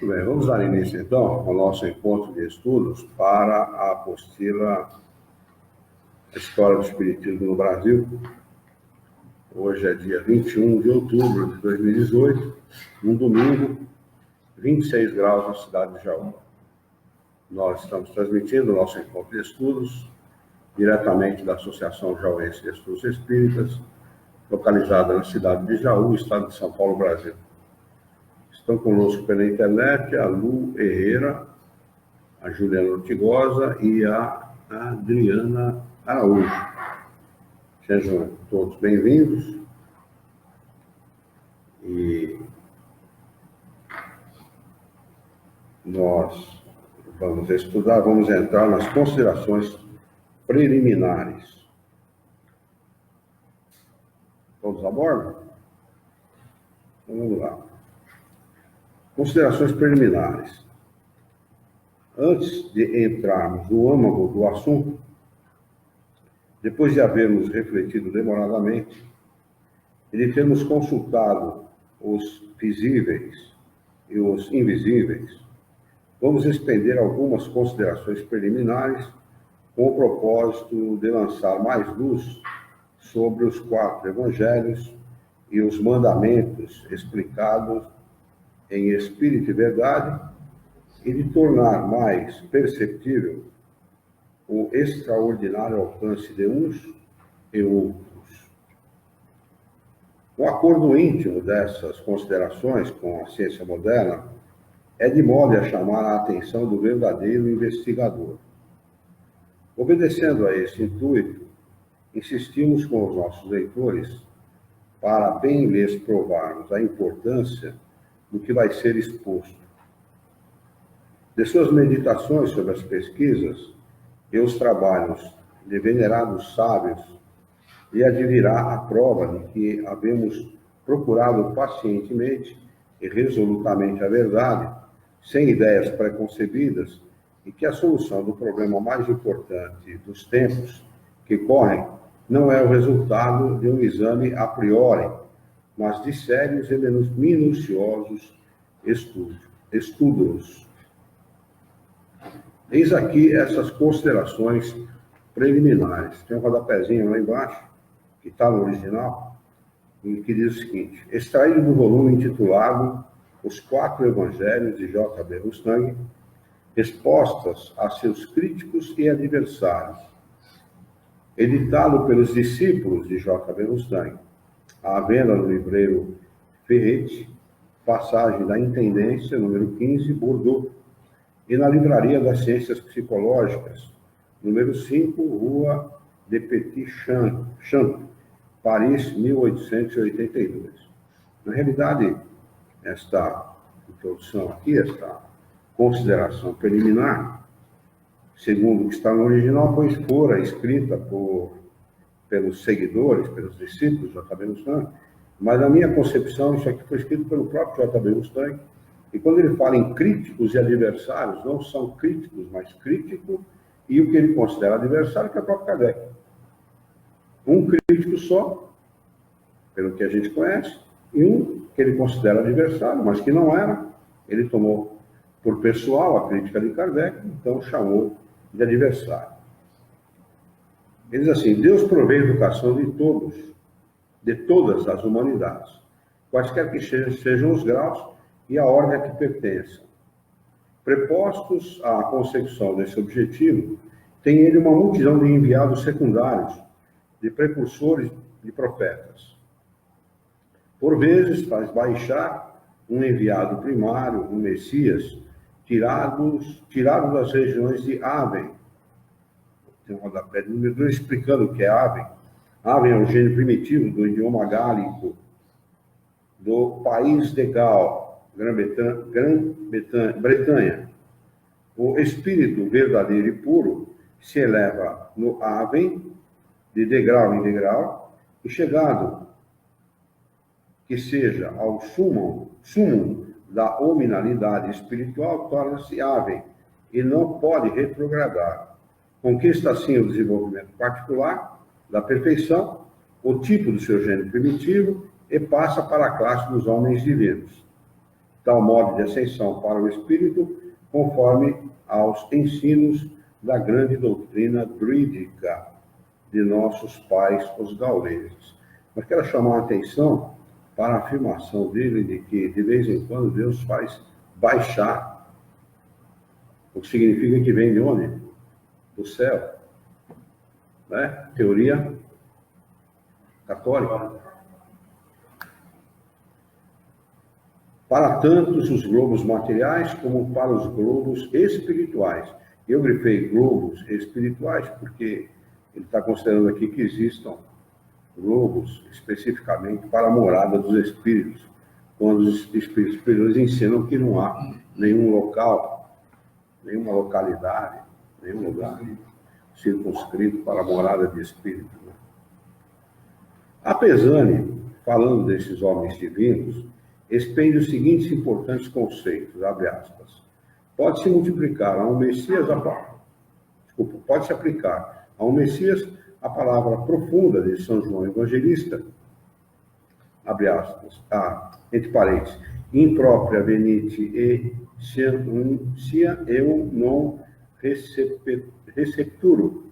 Muito bem, vamos dar início então ao nosso encontro de estudos para a apostila História do Espiritismo no Brasil. Hoje é dia 21 de outubro de 2018, um domingo, 26 graus na cidade de Jaú. Nós estamos transmitindo o nosso encontro de estudos diretamente da Associação Jauense de Estudos Espíritas, localizada na cidade de Jaú, estado de São Paulo, Brasil. Estão conosco pela internet a Lu Herrera, a Juliana Ortigosa e a Adriana Araújo. Sejam todos bem-vindos. E nós vamos estudar, vamos entrar nas considerações preliminares. Todos a bordo? Então vamos lá. Considerações preliminares. Antes de entrarmos no âmago do assunto, depois de havermos refletido demoradamente e de termos consultado os visíveis e os invisíveis, vamos estender algumas considerações preliminares com o propósito de lançar mais luz sobre os 4 evangelhos e os mandamentos explicados em Espírito e Verdade e de tornar mais perceptível o extraordinário alcance de uns e outros. O acordo íntimo dessas considerações com a ciência moderna é de modo a chamar a atenção do verdadeiro investigador. Obedecendo a esse intuito, insistimos com os nossos leitores para bem lhes provarmos a importância do que vai ser exposto. De suas meditações sobre as pesquisas e os trabalhos de venerados sábios, lhe advirá a prova de que havemos procurado pacientemente e resolutamente a verdade, sem ideias preconcebidas, e que a solução do problema mais importante dos tempos que correm não é o resultado de um exame a priori, mas de sérios e minuciosos estudos. Eis aqui essas considerações preliminares. Tem um rodapézinho lá embaixo, que está no original, e que diz o seguinte: extraído do volume intitulado Os 4 Evangelhos de J.B. Mustang, respostas a seus críticos e adversários, editado pelos discípulos de J.B. Mustang, à venda no livreiro Ferrete, Passagem da Intendência, número 15, Bordeaux, e na Livraria das Ciências Psicológicas, número 5, Rua de Petit Champ, Paris, 1882. Na realidade, esta introdução aqui, esta consideração preliminar, segundo o que está no original, pois fora escrita pelos seguidores, pelos discípulos de J.B. Mustang, mas na minha concepção, isso aqui foi escrito pelo próprio J.B. Mustang, e quando ele fala em críticos e adversários, não são críticos, mas crítico, e o que ele considera adversário, que é o próprio Kardec. Um crítico só, pelo que a gente conhece, e um que ele considera adversário, mas que não era, ele tomou por pessoal a crítica de Kardec, então chamou de adversário. Ele diz assim: Deus provê a educação de todas as humanidades, quaisquer que sejam os graus e a ordem a que pertençam. Prepostos à consecução desse objetivo, tem ele uma multidão de enviados secundários, de precursores de profetas. Por vezes faz baixar um enviado primário, um Messias, tirado das regiões de Aven. Tem um rodapé de número 2 explicando o que é Aven. Aven é um gênero primitivo do idioma gálico do país de Gal, Grã-Bretanha. O espírito verdadeiro e puro se eleva no Aven, de degrau em degrau, e chegado que seja ao sumo da hominalidade espiritual, torna-se Aven, e não pode retrogradar. Conquista assim o desenvolvimento particular da perfeição, o tipo do seu gênero primitivo, e passa para a classe dos homens divinos. tal modo de ascensão para o espírito, conforme aos ensinos da grande doutrina druídica de nossos pais, os gauleses. Mas quero chamar a atenção para a afirmação dele de que, de vez em quando, Deus faz baixar, o que significa que vem de onde? Do céu. Né? Teoria católica. Para tantos os globos materiais como para os globos espirituais. Eu grifei globos espirituais porque ele está considerando aqui que existam globos especificamente para a morada dos espíritos, quando os espíritos superiores ensinam que não há nenhum local, nenhuma localidade, nenhum lugar circunscrito para a morada de espíritos. Né? A Pesane, falando desses homens divinos, expende os seguintes importantes conceitos, abre aspas. Pode-se multiplicar a um Messias pode-se aplicar a um Messias a palavra profunda de São João Evangelista, abre aspas, entre parênteses, imprópria venite e sia eu non recepturo,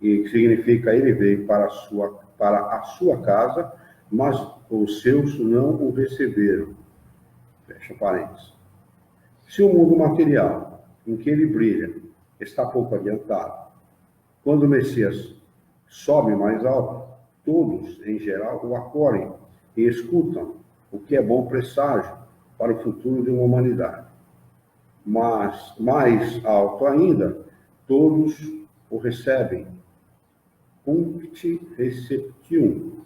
e que significa ele veio para a sua casa, mas os seus não o receberam. Fecha parênteses. Se o mundo material em que ele brilha está pouco adiantado, quando o Messias sobe mais alto, todos, em geral, o acolhem e escutam, o que é bom presságio para o futuro de uma humanidade. Mas, mais alto ainda, todos o recebem, puncti receptium,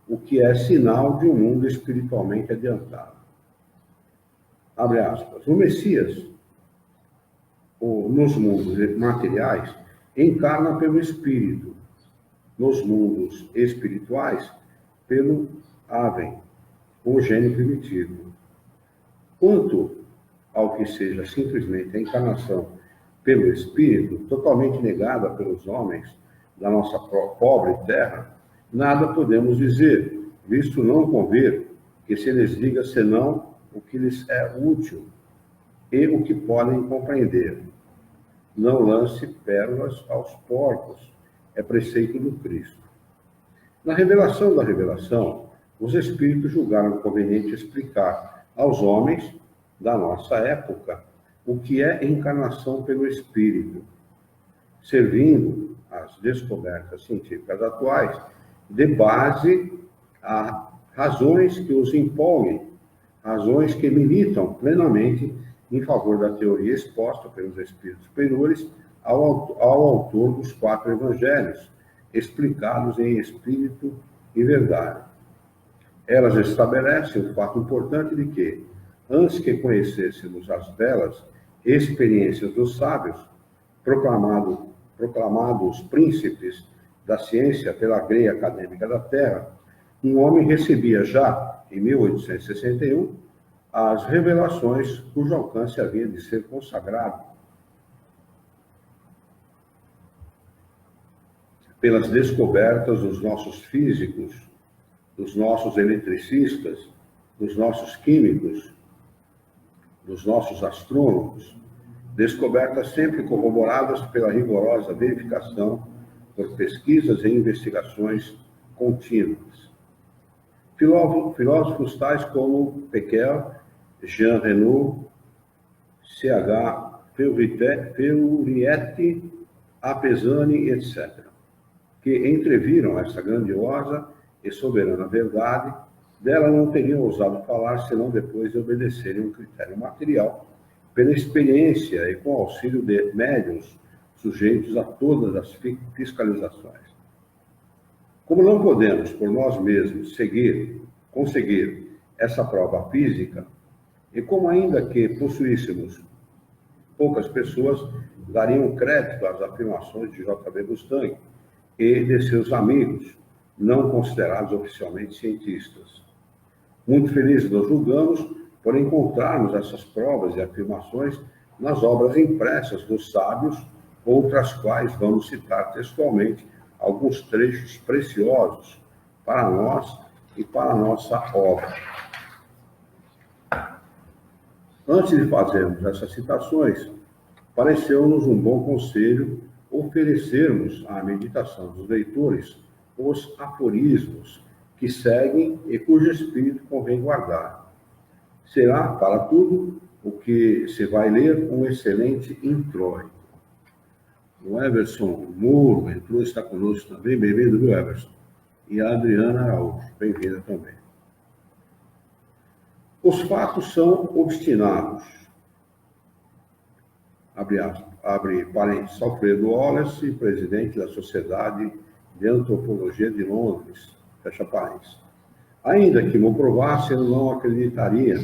o que é sinal de um mundo espiritualmente adiantado. Abre aspas. O Messias, nos mundos materiais, encarna pelo espírito, nos mundos espirituais, pelo Aven, o gênio primitivo. Quanto ao que seja simplesmente a encarnação pelo espírito, totalmente negada pelos homens da nossa pobre terra, nada podemos dizer, visto não convir que se lhes diga senão o que lhes é útil e o que podem compreender. Não lance pérolas aos porcos, é preceito do Cristo. Na revelação da revelação, os espíritos julgaram conveniente explicar aos homens da nossa época o que é encarnação pelo espírito, servindo as descobertas científicas atuais de base a razões que os empolguem, razões que militam plenamente em favor da teoria exposta pelos espíritos superiores ao autor dos 4 evangelhos, explicados em espírito e verdade. Elas estabelecem o fato importante de que, antes que conhecêssemos as belas experiências dos sábios, proclamados príncipes da ciência pela grei acadêmica da Terra, um homem recebia já, em 1861, as revelações cujo alcance havia de ser consagrado pelas descobertas dos nossos físicos, dos nossos eletricistas, dos nossos químicos, dos nossos astrônomos, descobertas sempre corroboradas pela rigorosa verificação por pesquisas e investigações contínuas. Filósofos tais como Pecquel, Jean Renaud, C.H. Fleuriette, A. Pesane, etc., que entreviram essa grandiosa e soberana verdade, dela não teriam ousado falar senão depois de obedecerem um critério material, pela experiência e com auxílio de médiuns sujeitos a todas as fiscalizações. Como não podemos, por nós mesmos, conseguir essa prova física, e como ainda que possuíssemos poucas pessoas dariam crédito às afirmações de J.B. Mustang e de seus amigos, não considerados oficialmente cientistas. Muito felizes nos julgamos por encontrarmos essas provas e afirmações nas obras impressas dos sábios, outras quais vamos citar textualmente alguns trechos preciosos para nós e para a nossa obra. Antes de fazermos essas citações, pareceu-nos um bom conselho oferecermos à meditação dos leitores os aforismos que seguem e cujo espírito convém guardar. Será, para tudo o que se vai ler, um excelente introito. O Everson Muro entrou, está conosco também. Bem-vindo, viu, Everson? E a Adriana Araújo, bem-vinda também. Os fatos são obstinados. Abre parênteses, Alfredo Wallace, presidente da Sociedade de Antropologia de Londres, fecha parênteses. Ainda que me provasse, eu não acreditaria,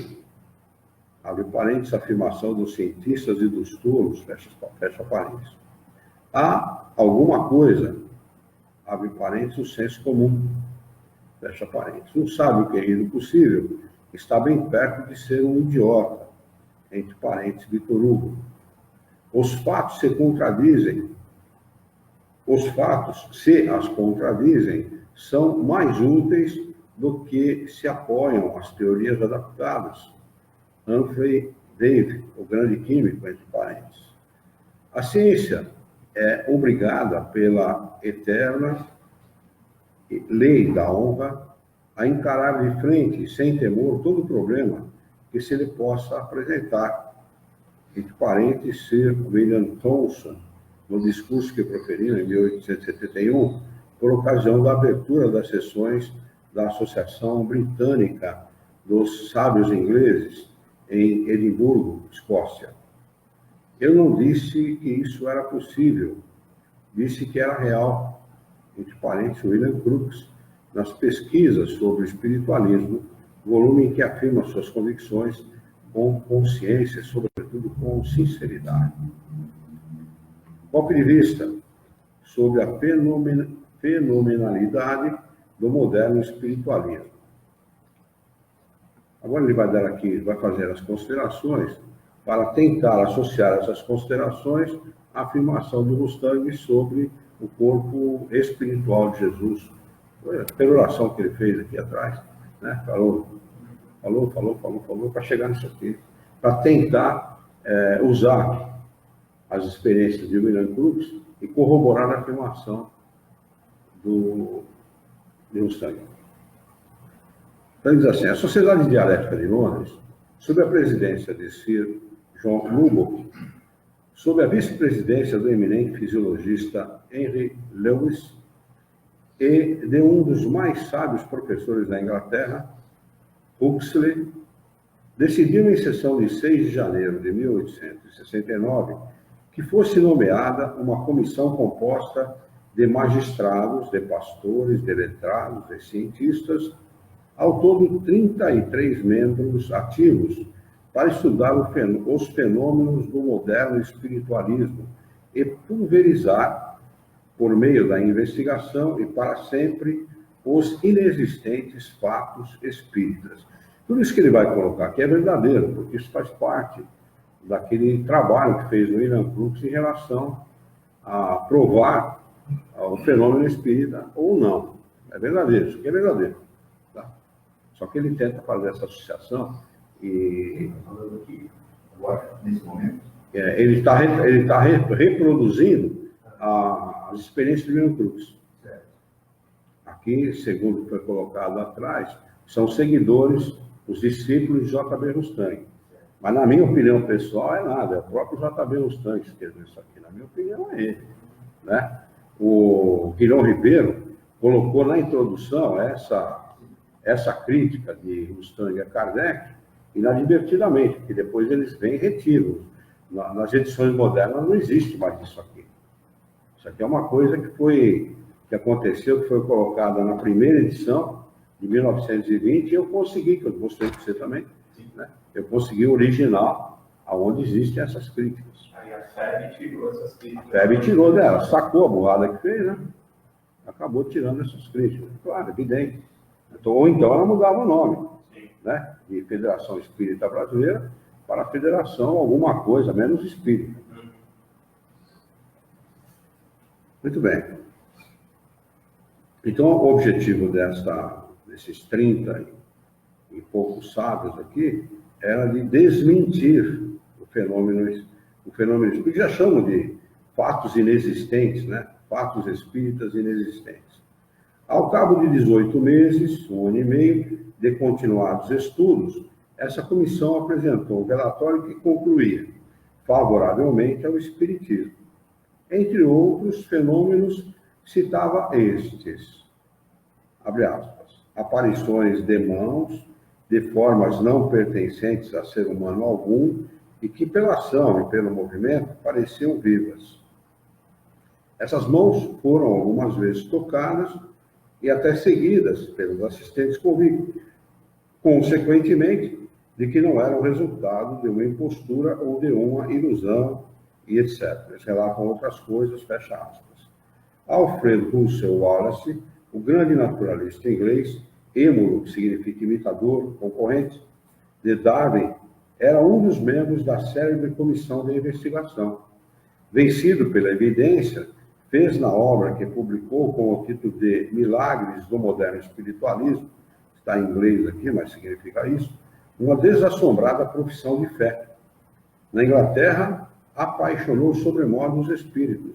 abre parênteses, a afirmação dos cientistas e dos tolos, fecha parênteses. Há alguma coisa, abre parênteses, o senso comum, fecha parênteses. Um sábio querido possível está bem perto de ser um idiota, entre parênteses, Victor Hugo. Os fatos se contradizem. Os fatos, se as contradizem, são mais úteis do que se apoiam as teorias adaptadas. Humphrey Davy, o grande químico, entre parênteses. A ciência é obrigada pela eterna lei da honra a encarar de frente, sem temor, todo problema que se lhe possa apresentar. Entre parênteses, Sir William Thomson, no discurso que proferiu em 1871, por ocasião da abertura das sessões da Associação Britânica dos Sábios Ingleses, em Edimburgo, Escócia. Eu não disse que isso era possível, disse que era real. Entre parênteses, William Crookes, nas pesquisas sobre o espiritualismo, volume em que afirma suas convicções com consciência, sobretudo com sinceridade. Ponto de vista sobre a fenomenalidade do moderno espiritualismo. Agora ele vai dar aqui, vai fazer as considerações para tentar associar essas considerações à afirmação do Mustang sobre o corpo espiritual de Jesus. Foi a peroração que ele fez aqui atrás, né? Falou, para chegar nisso aqui, para tentar usar as experiências de William Crookes e corroborar a afirmação de Mustang. Então, ele diz assim, a Sociedade Dialética de Londres, sob a presidência de Sir John Lubbock, sob a vice-presidência do eminente fisiologista Henry Lewis e de um dos mais sábios professores da Inglaterra, Huxley, decidiu em sessão de 6 de janeiro de 1869 que fosse nomeada uma comissão composta de magistrados, de pastores, de letrados, de cientistas, ao todo 33 membros ativos, para estudar os fenômenos do moderno espiritualismo e pulverizar, por meio da investigação e para sempre, os inexistentes fatos espíritas. Tudo isso que ele vai colocar aqui é verdadeiro, porque isso faz parte daquele trabalho que fez o William Crookes em relação a provar o fenômeno espírita ou não. É verdadeiro, isso aqui é verdadeiro. Tá? Só que ele tenta fazer essa associação e... Falando aqui, agora, nesse momento? Ele está reproduzindo as experiências de William Crookes. Aqui, segundo foi colocado atrás, são seguidores, os discípulos de J.B. Mustang. Mas, na minha opinião pessoal, é nada. É o próprio J.B. Mustang que escreveu isso aqui. Na minha opinião, é ele. Né? O Guilherme Ribeiro colocou na introdução essa crítica de Mustang a Kardec inadvertidamente, porque depois eles vêm e retiram. Nas edições modernas não existe mais isso aqui. Isso aqui é uma coisa que aconteceu, que foi colocada na primeira edição, de 1920, e eu consegui, que eu mostrei para você também, né? Eu consegui o original, onde existem essas críticas. Aí a FEB tirou essas críticas. A FEB tirou dela, sacou a burrada que fez, né? Acabou tirando essas críticas. Claro, evidente. Ou então ela mudava o nome, né? De Federação Espírita Brasileira para Federação alguma coisa, menos espírita. Muito bem. Então, o objetivo desses 30 e poucos sábios aqui era de desmentir o fenômeno espírita, que já chamam de fatos inexistentes, né? Fatos espíritas inexistentes. Ao cabo de 18 meses, 1 ano e meio, de continuados estudos, essa comissão apresentou um relatório que concluía favoravelmente ao espiritismo. Entre outros fenômenos, citava estes, abre aspas, aparições de mãos, de formas não pertencentes a ser humano algum, e que pela ação e pelo movimento pareciam vivas. Essas mãos foram algumas vezes tocadas e até seguidas pelos assistentes convictos, consequentemente, de que não eram resultado de uma impostura ou de uma ilusão, e etc. Eles relatam outras coisas, fecha aspas. Alfred Russel Wallace, o grande naturalista inglês, êmulo, que significa imitador, concorrente, de Darwin, era um dos membros da célebre comissão de investigação. Vencido pela evidência, fez na obra que publicou com o título de Milagres do Moderno Espiritualismo, está em inglês aqui, mas significa isso, uma desassombrada profissão de fé. Na Inglaterra, apaixonou sobremodo os espíritos.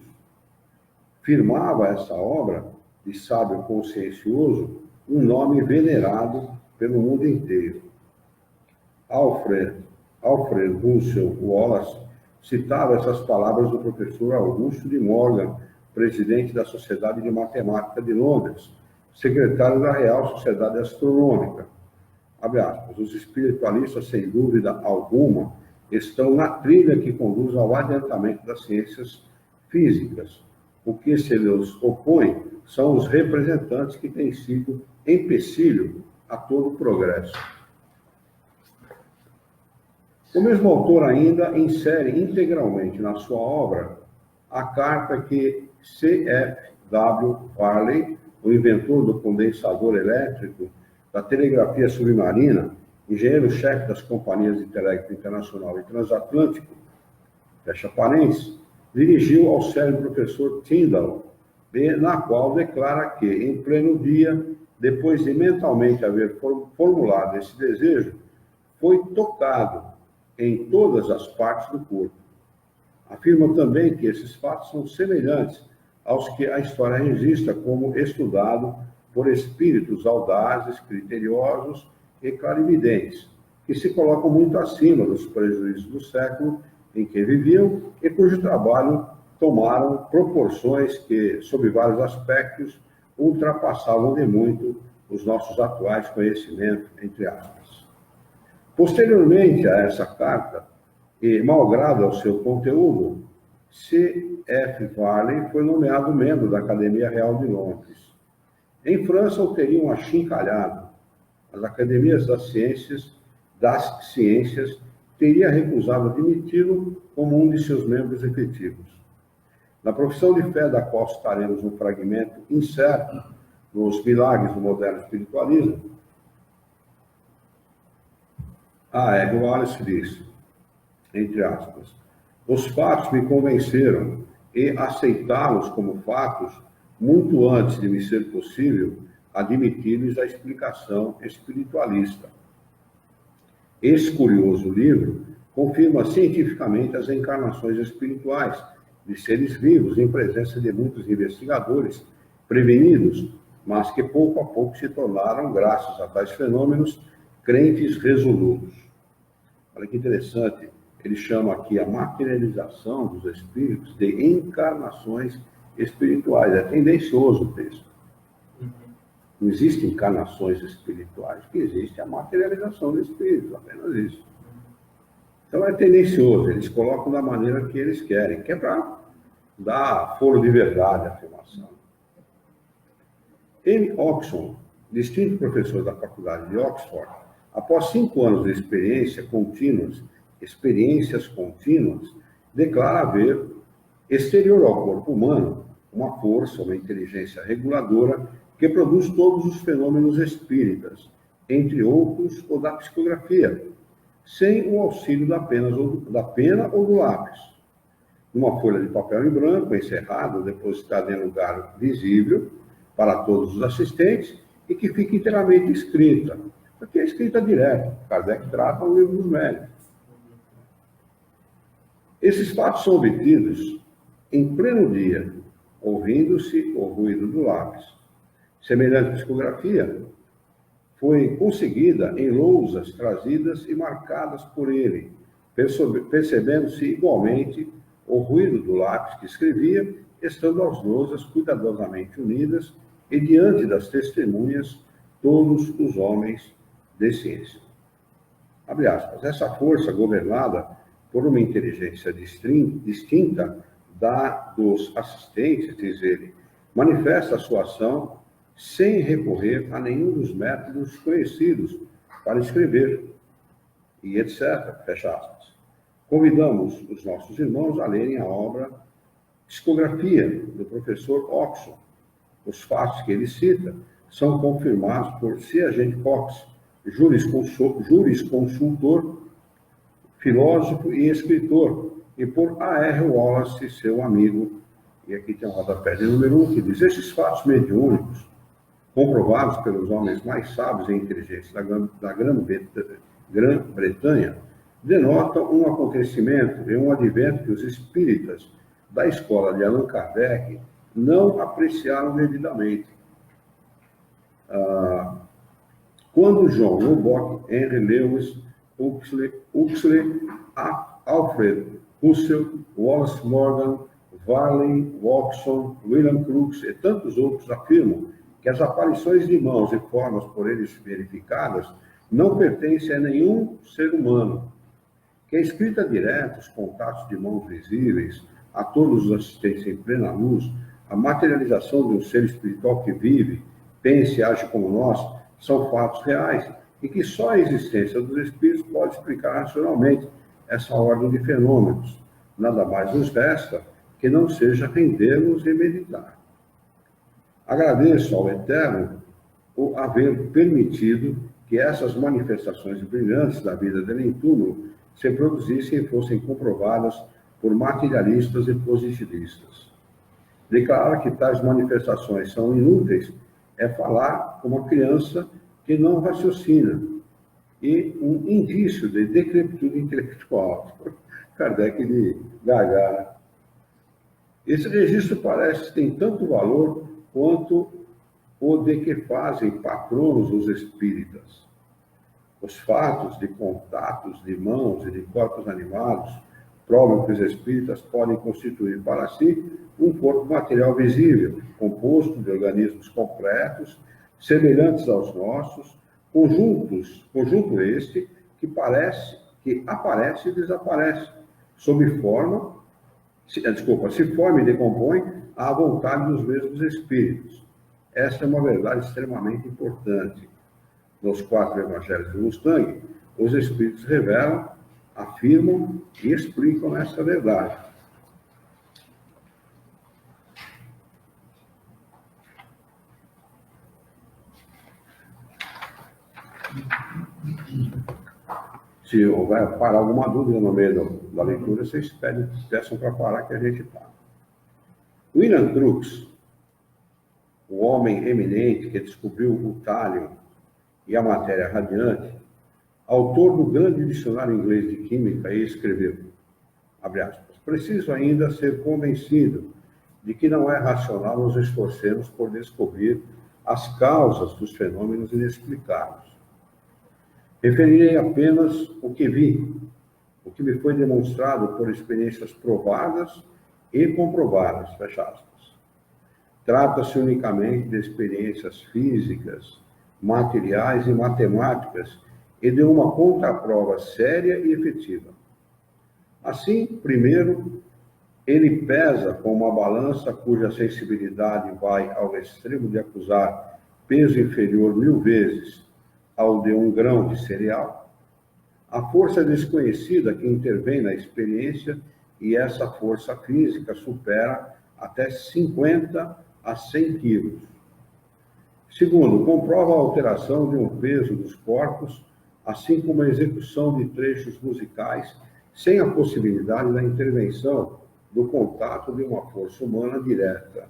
Firmava essa obra, de sábio consciencioso, um nome venerado pelo mundo inteiro. Alfred Russel Wallace citava essas palavras do professor Augusto de Morgan, presidente da Sociedade de Matemática de Londres, secretário da Real Sociedade Astronômica. Abre aspas, os espiritualistas, sem dúvida alguma, estão na trilha que conduz ao adiantamento das ciências físicas. O que se lhes opõe são os representantes que têm sido empecilho a todo o progresso. O mesmo autor ainda insere integralmente na sua obra a carta que C.F.W. Farley, o inventor do condensador elétrico, da telegrafia submarina, engenheiro-chefe das companhias de telégrafo internacional e transatlântico, fecha parênteses, dirigiu ao célebre professor Tyndall, na qual declara que, em pleno dia, depois de mentalmente haver formulado esse desejo, foi tocado em todas as partes do corpo. Afirma também que esses fatos são semelhantes aos que a história registra como estudado por espíritos audazes, criteriosos e clarividentes, que se colocam muito acima dos prejuízos do século em que viviam e cujo trabalho tomaram proporções que, sob vários aspectos, ultrapassavam de muito os nossos atuais conhecimentos, entre aspas. Posteriormente a essa carta, e malgrado ao seu conteúdo, C.F. Farley foi nomeado membro da Academia Real de Londres. Em França, o teriam achincalhado. As academias das ciências teria recusado admiti-lo como um de seus membros efetivos. Na profissão de fé da qual citaremos um fragmento incerto nos Milagres do Moderno Espiritualismo, R. Wallace disse, entre aspas, os fatos me convenceram e aceitá-los como fatos muito antes de me ser possível admitir-lhes a explicação espiritualista. Esse curioso livro confirma cientificamente as encarnações espirituais de seres vivos em presença de muitos investigadores prevenidos, mas que pouco a pouco se tornaram, graças a tais fenômenos, crentes resolutos. Olha que interessante, ele chama aqui a materialização dos espíritos de encarnações espirituais. É tendencioso o texto. Não existem encarnações espirituais, o que existe é a materialização do espírito, apenas isso. Então é tendencioso, eles colocam da maneira que eles querem, que é para dar foro de verdade à afirmação. M. Oxon, distinto professor da Faculdade de Oxford, após 5 anos de experiências contínuas, declara haver, exterior ao corpo humano, uma força, uma inteligência reguladora que produz todos os fenômenos espíritas, entre outros o da psicografia, sem o auxílio da pena ou do lápis. Numa folha de papel em branco, encerrada, depositada em lugar visível para todos os assistentes e que fica inteiramente escrita, Porque é escrita direta. Kardec trata o livro dos médios. Esses fatos são obtidos em pleno dia, ouvindo-se o ruído do lápis. Semelhante psicografia foi conseguida em lousas trazidas e marcadas por ele, percebendo-se igualmente o ruído do lápis que escrevia, estando as lousas cuidadosamente unidas e diante das testemunhas todos os homens de ciência. Abre aspas. Essa força governada por uma inteligência distinta da dos assistentes, diz ele, manifesta a sua ação sem recorrer a nenhum dos métodos conhecidos para escrever, e etc. Fecha aspas. Convidamos os nossos irmãos a lerem a obra Psicografia, do professor Oxon. Os fatos que ele cita são confirmados por C. Agente Cox, jurisconsultor, filósofo e escritor, e por A.R. Wallace, seu amigo. E aqui tem um rodapé de número 1, que diz: esses fatos mediúnicos, comprovados pelos homens mais sábios e inteligentes da Grã-Bretanha, denotam um acontecimento e um advento que os espíritas da escola de Allan Kardec não apreciaram devidamente. Quando John Lubbock, Henry Lewis, Huxley, Alfred Russel, Wallace Morgan, Varley, Watson, William Crookes e tantos outros afirmam que as aparições de mãos e formas por eles verificadas não pertencem a nenhum ser humano, que a escrita direta, os contatos de mãos visíveis a todos os assistentes em plena luz, a materialização de um ser espiritual que vive, pensa e age como nós, são fatos reais e que só a existência dos espíritos pode explicar racionalmente essa ordem de fenômenos. Nada mais nos resta que não seja render-nos e meditar. Agradeço ao Eterno o haver permitido que essas manifestações brilhantes da vida dele em túmulo se produzissem e fossem comprovadas por materialistas e positivistas. Declarar que tais manifestações são inúteis é falar como uma criança que não raciocina e um indício de decrepitude intelectual. Kardec de Gaga. Esse registro parece que tem tanto valor quanto o de que fazem patronos os espíritas. Os fatos de contatos de mãos e de corpos animados provam que os espíritas podem constituir para si um corpo material visível, composto de organismos completos, semelhantes aos nossos, conjunto este que aparece e desaparece, se forma e decompõe à vontade dos mesmos espíritos. Essa é uma verdade extremamente importante. Nos 4 evangelhos de Mustang, os espíritos revelam, afirmam e explicam essa verdade. Se houver parar alguma dúvida no meio da leitura, vocês peçam para parar que a gente para. William Crookes, o homem eminente que descobriu o tálio e a matéria radiante, autor do grande dicionário inglês de química, e escreveu, abre aspas, preciso ainda ser convencido de que não é racional nos esforcemos por descobrir as causas dos fenômenos inexplicáveis. Referirei apenas o que vi, o que me foi demonstrado por experiências provadas e comprovadas, fecha aspas. Trata-se unicamente de experiências físicas, materiais e matemáticas e de uma contraprova séria e efetiva. Assim, primeiro, ele pesa com uma balança cuja sensibilidade vai ao extremo de acusar peso inferior 1000 vezes ao de 1 grão de cereal. A força desconhecida que intervém na experiência, e essa força física supera até 50 a 100 quilos. Segundo, comprova a alteração de um peso dos corpos, assim como a execução de trechos musicais, sem a possibilidade da intervenção do contato de uma força humana direta.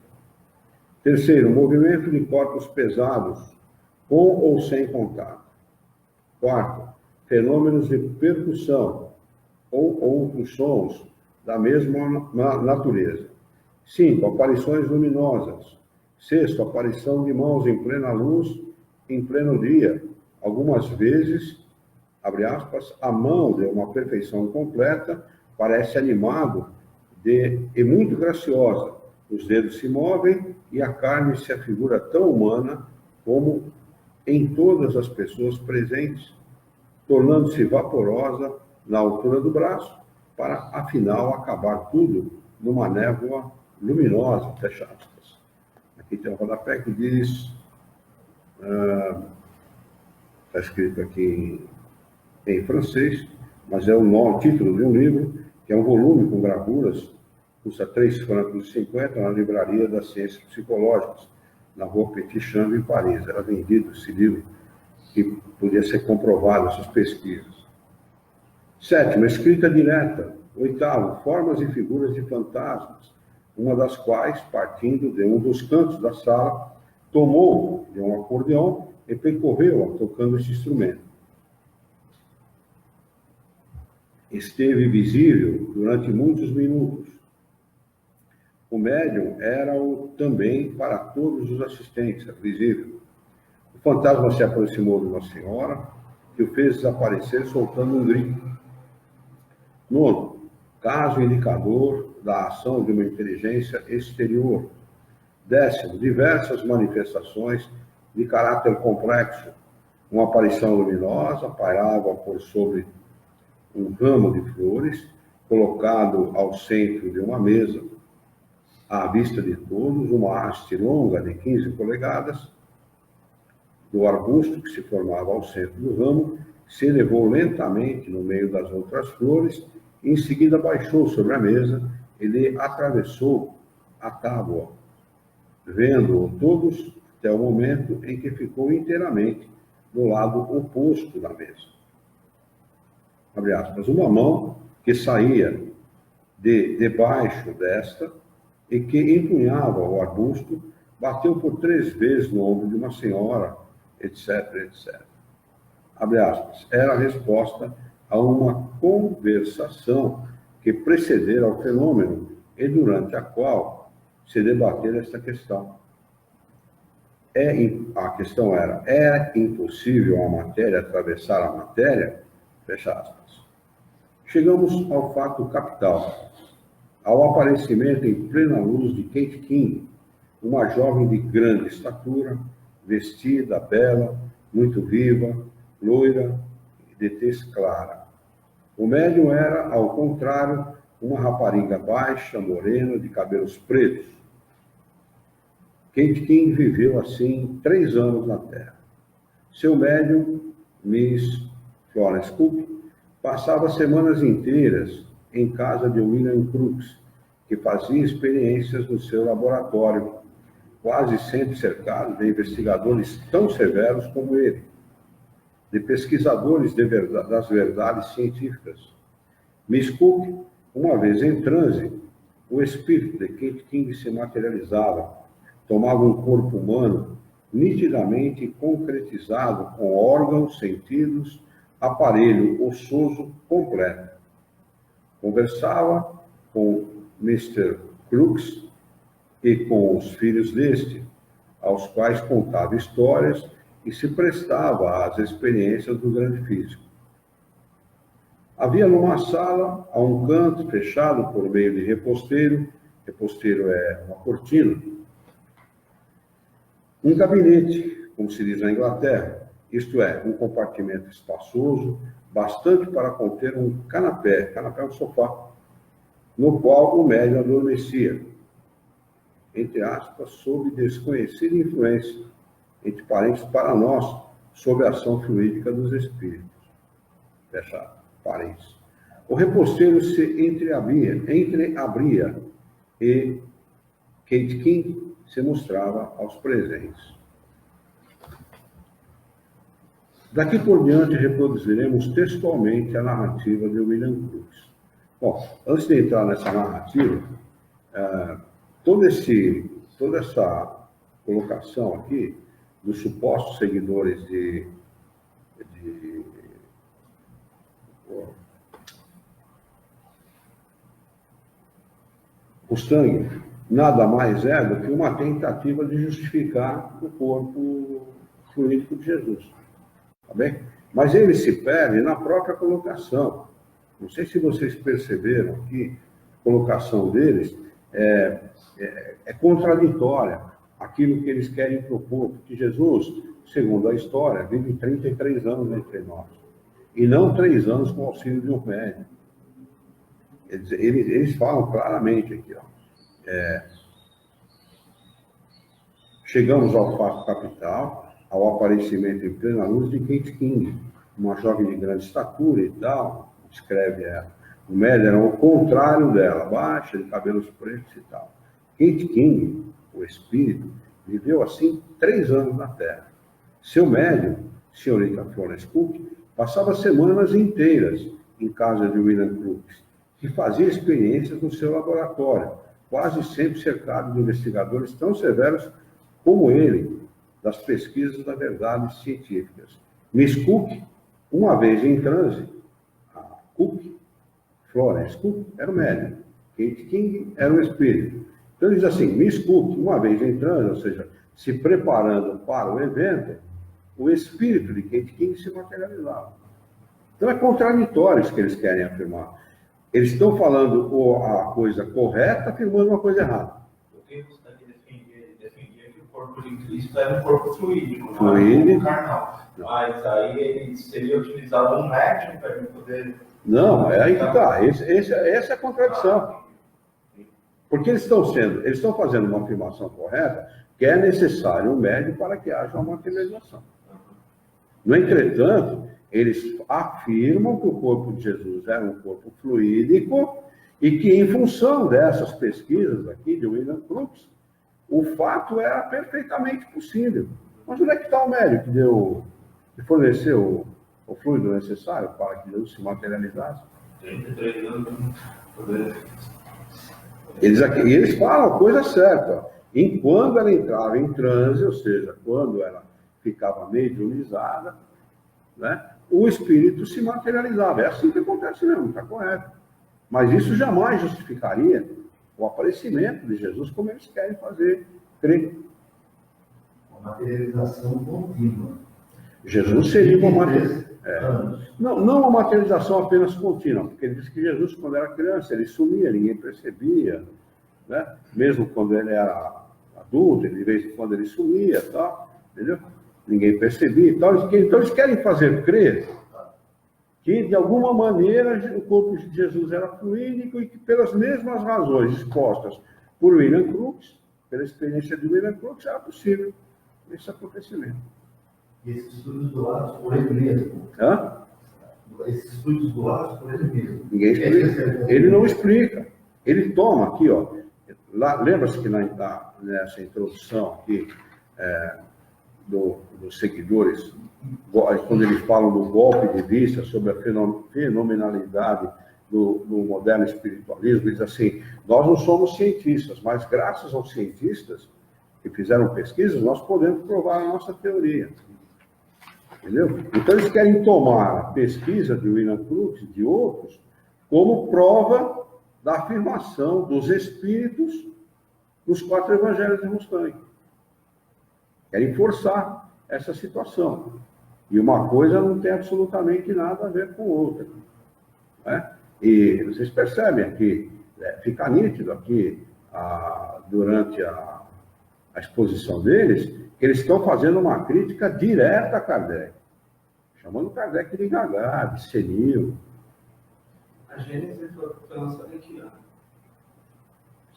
Terceiro, movimento de corpos pesados, com ou sem contato. Quarto, fenômenos de percussão ou outros sons da mesma natureza. 5. Aparições luminosas. 6. Aparição de mãos em plena luz, em pleno dia. Algumas vezes, abre aspas, a mão de uma perfeição completa parece animado e muito graciosa. Os dedos se movem e a carne se afigura tão humana como em todas as pessoas presentes, tornando-se vaporosa na altura do braço, para, afinal, acabar tudo numa névoa luminosa, fecha aspas. Aqui tem um rodapé que diz, está escrito aqui em francês, mas é o título de um livro, que é um volume com gravuras, custa R$3,50 na livraria das Ciências Psicológicas, na rua Petit Champ, em Paris. Era vendido esse livro, que podia ser comprovado, essas pesquisas. 7. Escrita direta. 8. Formas e figuras de fantasmas, uma das quais, partindo de um dos cantos da sala, tomou de um acordeão e percorreu-a tocando esse instrumento. Esteve visível durante muitos minutos. O médium era-o também para todos os assistentes, visível. O fantasma se aproximou de uma senhora que o fez desaparecer soltando um grito. 9. Caso indicador da ação de uma inteligência exterior. 10. Diversas manifestações de caráter complexo. Uma aparição luminosa pairava por sobre um ramo de flores, colocado ao centro de uma mesa. À vista de todos, uma haste longa de 15 polegadas do arbusto que se formava ao centro do ramo se elevou lentamente no meio das outras flores e em seguida baixou sobre a mesa e lhe atravessou a tábua, vendo-o todos até o momento em que ficou inteiramente do lado oposto da mesa. Abre aspas, uma mão que saía debaixo desta e que empunhava o arbusto, bateu por 3 vezes no ombro de uma senhora, etc, etc. Abre aspas, era a resposta a uma conversação que precedera ao fenômeno e durante a qual se debatera esta questão. A questão era, é impossível a matéria atravessar a matéria? Fecha aspas. Chegamos ao fato capital, ao aparecimento em plena luz de Kate King, uma jovem de grande estatura, vestida, bela, muito viva, loira, de tez clara. O médium era, ao contrário, uma rapariga baixa, morena, de cabelos pretos. Kate King viveu assim 3 anos na Terra. Seu médium, Miss Florence Cook, passava semanas inteiras em casa de William Crookes, que fazia experiências no seu laboratório, quase sempre cercado de investigadores tão severos como ele, de pesquisadores das verdades científicas. Miss Cook, uma vez em transe, o espírito de Kate King se materializava, tomava um corpo humano nitidamente concretizado com órgãos, sentidos, aparelho ossoso completo. Conversava com Mr. Crookes e com os filhos deste, aos quais contava histórias e se prestava às experiências do grande físico. Havia numa sala, a um canto, fechado por meio de reposteiro é uma cortina, um gabinete, como se diz na Inglaterra, isto é, um compartimento espaçoso, bastante para conter um canapé é um sofá, no qual o médium adormecia, entre aspas, sob desconhecida influência, entre parênteses, para nós, sob a ação fluídica dos espíritos. Fecha parênteses. O reposteiro se entreabria e Kate King se mostrava aos presentes. Daqui por diante, reproduziremos textualmente a narrativa de William Crookes. Bom, antes de entrar nessa narrativa, toda essa colocação aqui dos supostos seguidores de Mustang nada mais é do que uma tentativa de justificar o corpo fluídico de Jesus. Tá bem? Mas ele se perde na própria colocação. Não sei se vocês perceberam que a colocação deles é contraditória àquilo que eles querem propor, porque Jesus, segundo a história, vive 33 anos entre nós, e não 3 anos com o auxílio de um médico. Eles falam claramente aqui, ó. Chegamos ao fato capital, ao aparecimento em plena luz de Kate King, uma jovem de grande estatura e tal, descreve ela. O médium era o contrário dela, baixa, de cabelos pretos e tal. Kate King, o espírito, viveu assim 3 anos na Terra. Seu médium, senhorita Florence Cook, passava semanas inteiras em casa de William Crookes, que fazia experiências no seu laboratório, quase sempre cercado de investigadores tão severos como ele, das pesquisas das verdades científicas. Miss Cook, uma vez em transe, a Cook, Florence Cook, era o médium, Kate King era o espírito. Então ele diz assim, Miss Cook, uma vez em transe, ou seja, se preparando para o evento, o espírito de Kate King se materializava. Então é contraditório isso que eles querem afirmar. Eles estão falando a coisa correta, afirmando uma coisa errada. Porque você defendia que o corpo de Cristo era um corpo fluídico, não Fluídico. era um corpo carnal. Mas aí ele seria utilizado um médium para ele poder... Não, é aí que está. Essa é a contradição. Porque eles estão fazendo uma afirmação correta, que é necessário um médium para que haja uma materialização. No entretanto, eles afirmam que o corpo de Jesus era um corpo fluídico e que, em função dessas pesquisas aqui de William Crookes, o fato era perfeitamente possível. Mas onde é que está o médium que forneceu o fluido necessário para que Jesus se materializasse? 33 anos. Eles falam a coisa certa. Enquanto ela entrava em transe, ou seja, quando ela ficava mediunizada, né, o espírito se materializava. É assim que acontece mesmo, está correto. Mas isso jamais justificaria o aparecimento de Jesus como eles querem fazer crer. Uma materialização contínua. Jesus seria uma materialização. Não uma materialização apenas contínua, porque ele diz que Jesus, quando era criança, ele sumia, ninguém percebia, né? Mesmo quando ele era adulto, de vez em quando ele sumia, tá? Entendeu? Ninguém percebia. Então eles querem fazer crer que, de alguma maneira, o corpo de Jesus era fluídico e que, pelas mesmas razões expostas por William Crookes, pela experiência de William Crookes, era possível esse acontecimento. E esses estudos doados por ele mesmo. Hã? Esses estudos doados por ele mesmo. Ninguém explica. Ele não explica. Ele toma aqui, ó. Lembra-se que nessa introdução aqui dos seguidores, quando eles falam do golpe de vista sobre a fenomenalidade do moderno espiritualismo, diz assim: nós não somos cientistas, mas graças aos cientistas que fizeram pesquisas, nós podemos provar a nossa teoria. Entendeu? Então eles querem tomar a pesquisa de William Crookes e de outros como prova da afirmação dos espíritos nos 4 evangelhos de Mustang. Querem forçar essa situação. E uma coisa não tem absolutamente nada a ver com outra. Né? E vocês percebem aqui, fica nítido aqui, durante a exposição deles, que eles estão fazendo uma crítica direta a Kardec. Chamando Kardec de gagá, de senil. A Gênesis foi lançada em que ano?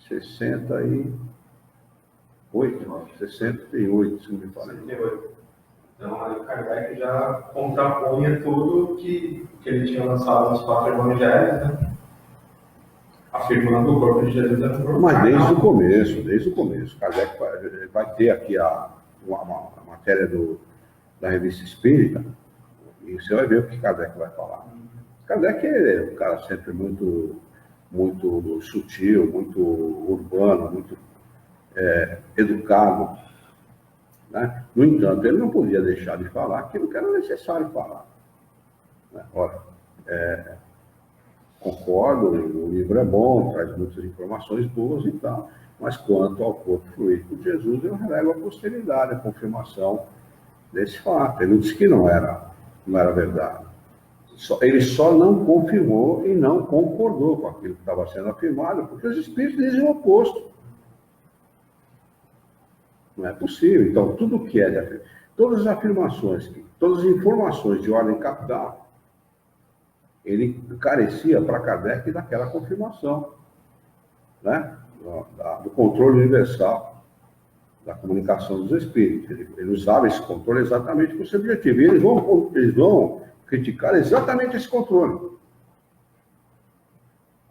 68, se não me falha. 68. Então, aí o Kardec já contrapunha tudo que ele tinha lançado nos 4 evangelhos, né? Afirmando que o corpo de Jesus era um corpo Mas carnal. desde o começo. Kardec vai ter aqui uma matéria da Revista Espírita, e você vai ver o que Kardec vai falar. Kardec é um cara sempre muito sutil, muito urbano, muito educado. Né? No entanto, ele não podia deixar de falar aquilo que era necessário falar. Né? Ora, Concordo, o livro é bom, traz muitas informações boas e tal, mas quanto ao corpo fluídico de Jesus, eu relego a posteridade, a confirmação desse fato. Ele não disse que não era verdade. Ele só não confirmou e não concordou com aquilo que estava sendo afirmado, porque os espíritos dizem o oposto. Não é possível. Então, tudo que é todas as afirmações, todas as informações de ordem capital, ele carecia para Kardec daquela confirmação, né? Do controle universal da comunicação dos espíritos. Ele usava esse controle exatamente com esse objetivo. E eles vão criticar exatamente esse controle,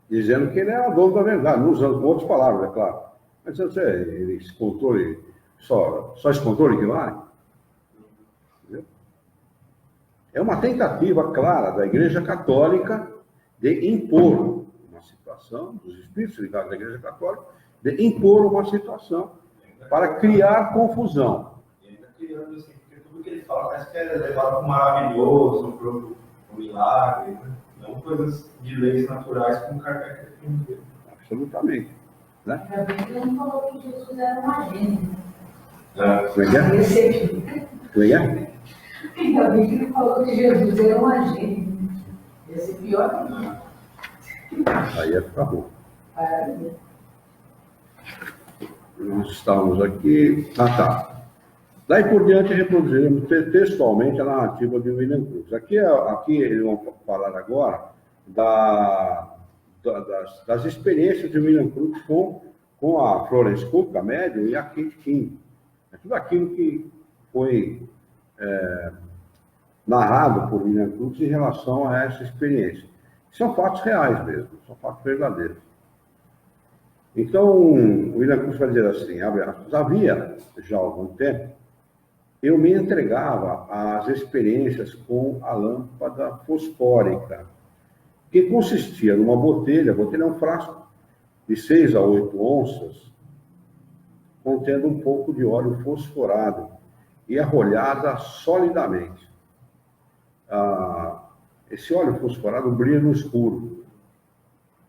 dizendo que ele é o dono da verdade, não usando com outras palavras, é claro. Mas esse controle, só esse controle que vale? É uma tentativa clara da Igreja Católica de impor uma situação, dos espíritos ligados à Igreja Católica, de impor uma situação para criar confusão. E ainda criando assim, porque tudo que ele fala parece que é levado para o maravilhoso, para o milagre, né? Não coisas de leis naturais como Kardec defendeu. Absolutamente. Né? Ainda bem que ele não falou que Jesus era um agente. Como é que é? Esse aqui. Como é que é? Ainda bem que ele falou que Jesus era um agente. Esse pior que não. Aí ia ficar bom. Maravilha. Nós estamos aqui. Tá. Daí por diante reproduziremos textualmente a narrativa de William Crookes. Aqui eles vão falar agora das experiências de William Crookes com a Florence Cook, a médium, e a Kate King. É tudo aquilo que foi narrado por William Crookes em relação a essa experiência. São fatos reais mesmo, são fatos verdadeiros. Então, o William Crookes vai dizer assim, abre aspas, havia já há algum tempo, eu me entregava às experiências com a lâmpada fosfórica, que consistia numa botelha é um frasco de 6 a 8 onças, contendo um pouco de óleo fosforado e arrolhada solidamente. Esse óleo fosforado brilha no escuro.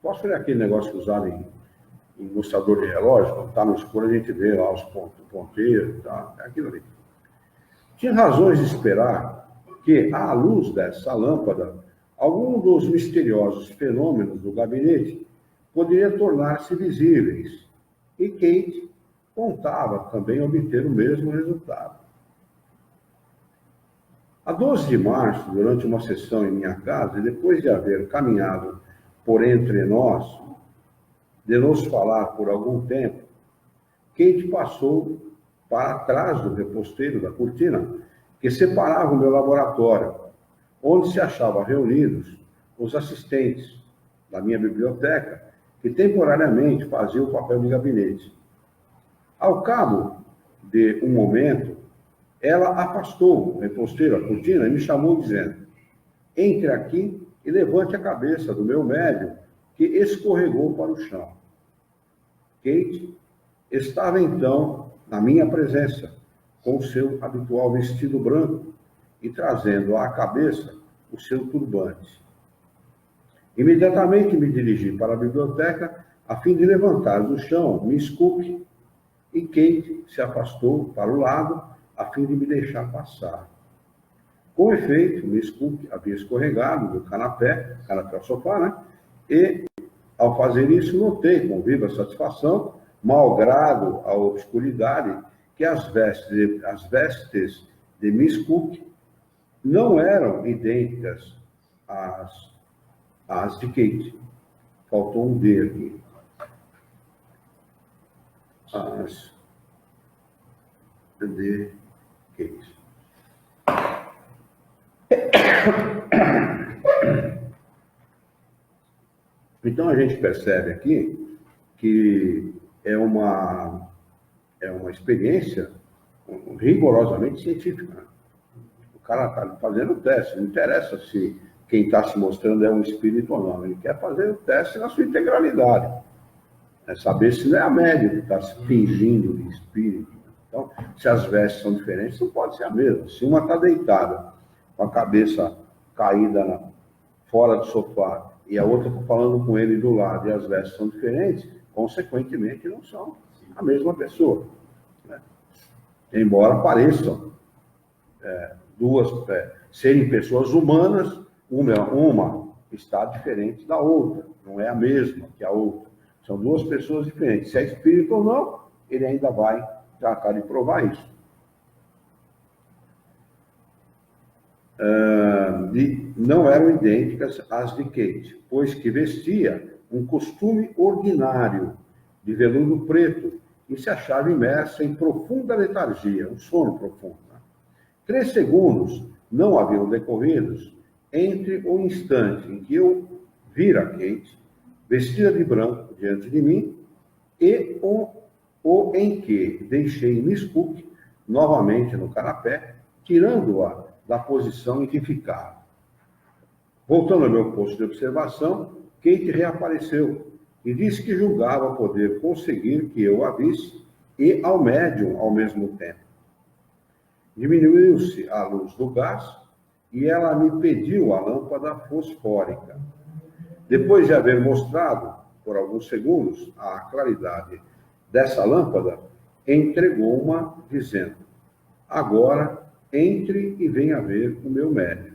Fósforo é aquele negócio que usado em mostrador de relógio, quando está no escuro a gente vê lá os ponteiros, tá? É aquilo ali. Tinha razões de esperar que, à luz dessa lâmpada, algum dos misteriosos fenômenos do gabinete poderia tornar-se visíveis, e Kate contava também obter o mesmo resultado. A 12 de março, durante uma sessão em minha casa, e depois de haver caminhado por entre nós, de nos falar por algum tempo, Kate passou para trás do reposteiro da cortina que separava o meu laboratório, onde se achavam reunidos os assistentes da minha biblioteca, que temporariamente faziam o papel de gabinete. Ao cabo de um momento, ela afastou o reposteiro, a cortina, e me chamou dizendo, entre aqui e levante a cabeça do meu médium, que escorregou para o chão. Kate estava então na minha presença, com o seu habitual vestido branco e trazendo à cabeça o seu turbante. Imediatamente me dirigi para a biblioteca a fim de levantar do chão Miss Cook, e Kate se afastou para o lado a fim de me deixar passar. Com efeito, Miss Cook havia escorregado do canapé ao sofá, né? E, ao fazer isso, notei com viva satisfação, malgrado a obscuridade, que as vestes de Miss Cook não eram idênticas às de Kate. Faltou um D aqui. As de Kate. Então a gente percebe aqui que é uma experiência rigorosamente científica. O cara está fazendo o teste, não interessa se quem está se mostrando é um espírito ou não, ele quer fazer o teste na sua integralidade. É saber se não é a médium que está se fingindo de espírito. Então, se as vestes são diferentes, não pode ser a mesma. Se uma está deitada, com a cabeça caída fora do sofá, e a outra está falando com ele do lado, e as vestes são diferentes, consequentemente não são a mesma pessoa, né? Embora pareçam serem pessoas humanas, uma está diferente da outra, não é a mesma que a outra. São duas pessoas diferentes. Se é espírito ou não, ele ainda vai tratar de provar isso. Não eram idênticas às de Kate, pois que vestia um costume ordinário de veludo preto e se achava imersa em profunda letargia, um sono profundo. 3 segundos não haviam decorridos entre o instante em que eu vira Kate, vestida de branco diante de mim, e o em que deixei Miss Cook novamente no canapé, tirando-a da posição em que ficava. Voltando ao meu posto de observação, Kate reapareceu e disse que julgava poder conseguir que eu a visse e ao médium ao mesmo tempo. Diminuiu-se a luz do gás e ela me pediu a lâmpada fosfórica. Depois de haver mostrado, por alguns segundos, a claridade dessa lâmpada, entregou-uma, dizendo: agora entre e venha ver o meu médium.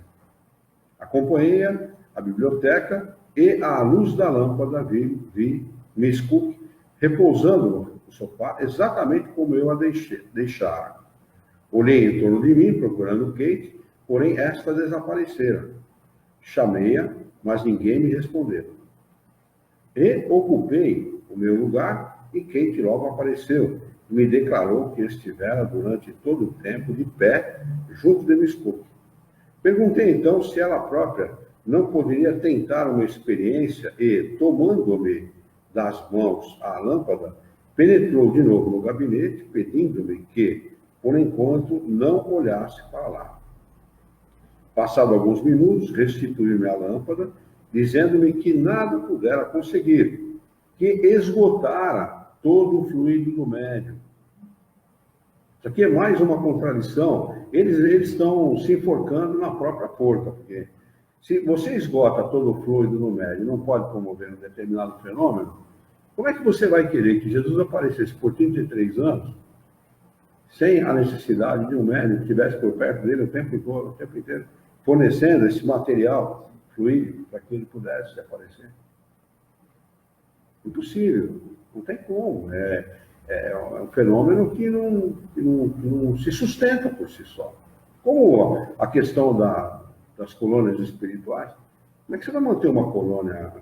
Acompanhei-a à biblioteca e, à luz da lâmpada, vi Miss Cook repousando no sofá, exatamente como eu a deixara. Olhei em torno de mim, procurando Kate, porém esta desaparecera. Chamei-a, mas ninguém me respondeu. E ocupei o meu lugar e Kate logo apareceu e me declarou que estivera durante todo o tempo de pé junto de Miss Cook. Perguntei então se ela própria não poderia tentar uma experiência e, tomando-me das mãos a lâmpada, penetrou de novo no gabinete, pedindo-me que, por enquanto, não olhasse para lá. Passado alguns minutos, restituiu-me a lâmpada, dizendo-me que nada pudera conseguir, que esgotara todo o fluido do médium. Isso aqui é mais uma contradição. Eles estão se enforcando na própria forca, porque se você esgota todo o fluido no médium e não pode promover um determinado fenômeno, como é que você vai querer que Jesus aparecesse por 33 anos sem a necessidade de um médium que estivesse por perto dele o tempo inteiro, fornecendo esse material fluido para que ele pudesse aparecer? Impossível, não tem como. É um fenômeno que não se sustenta por si só. Como a questão das colônias espirituais. Como é que você vai manter uma colônia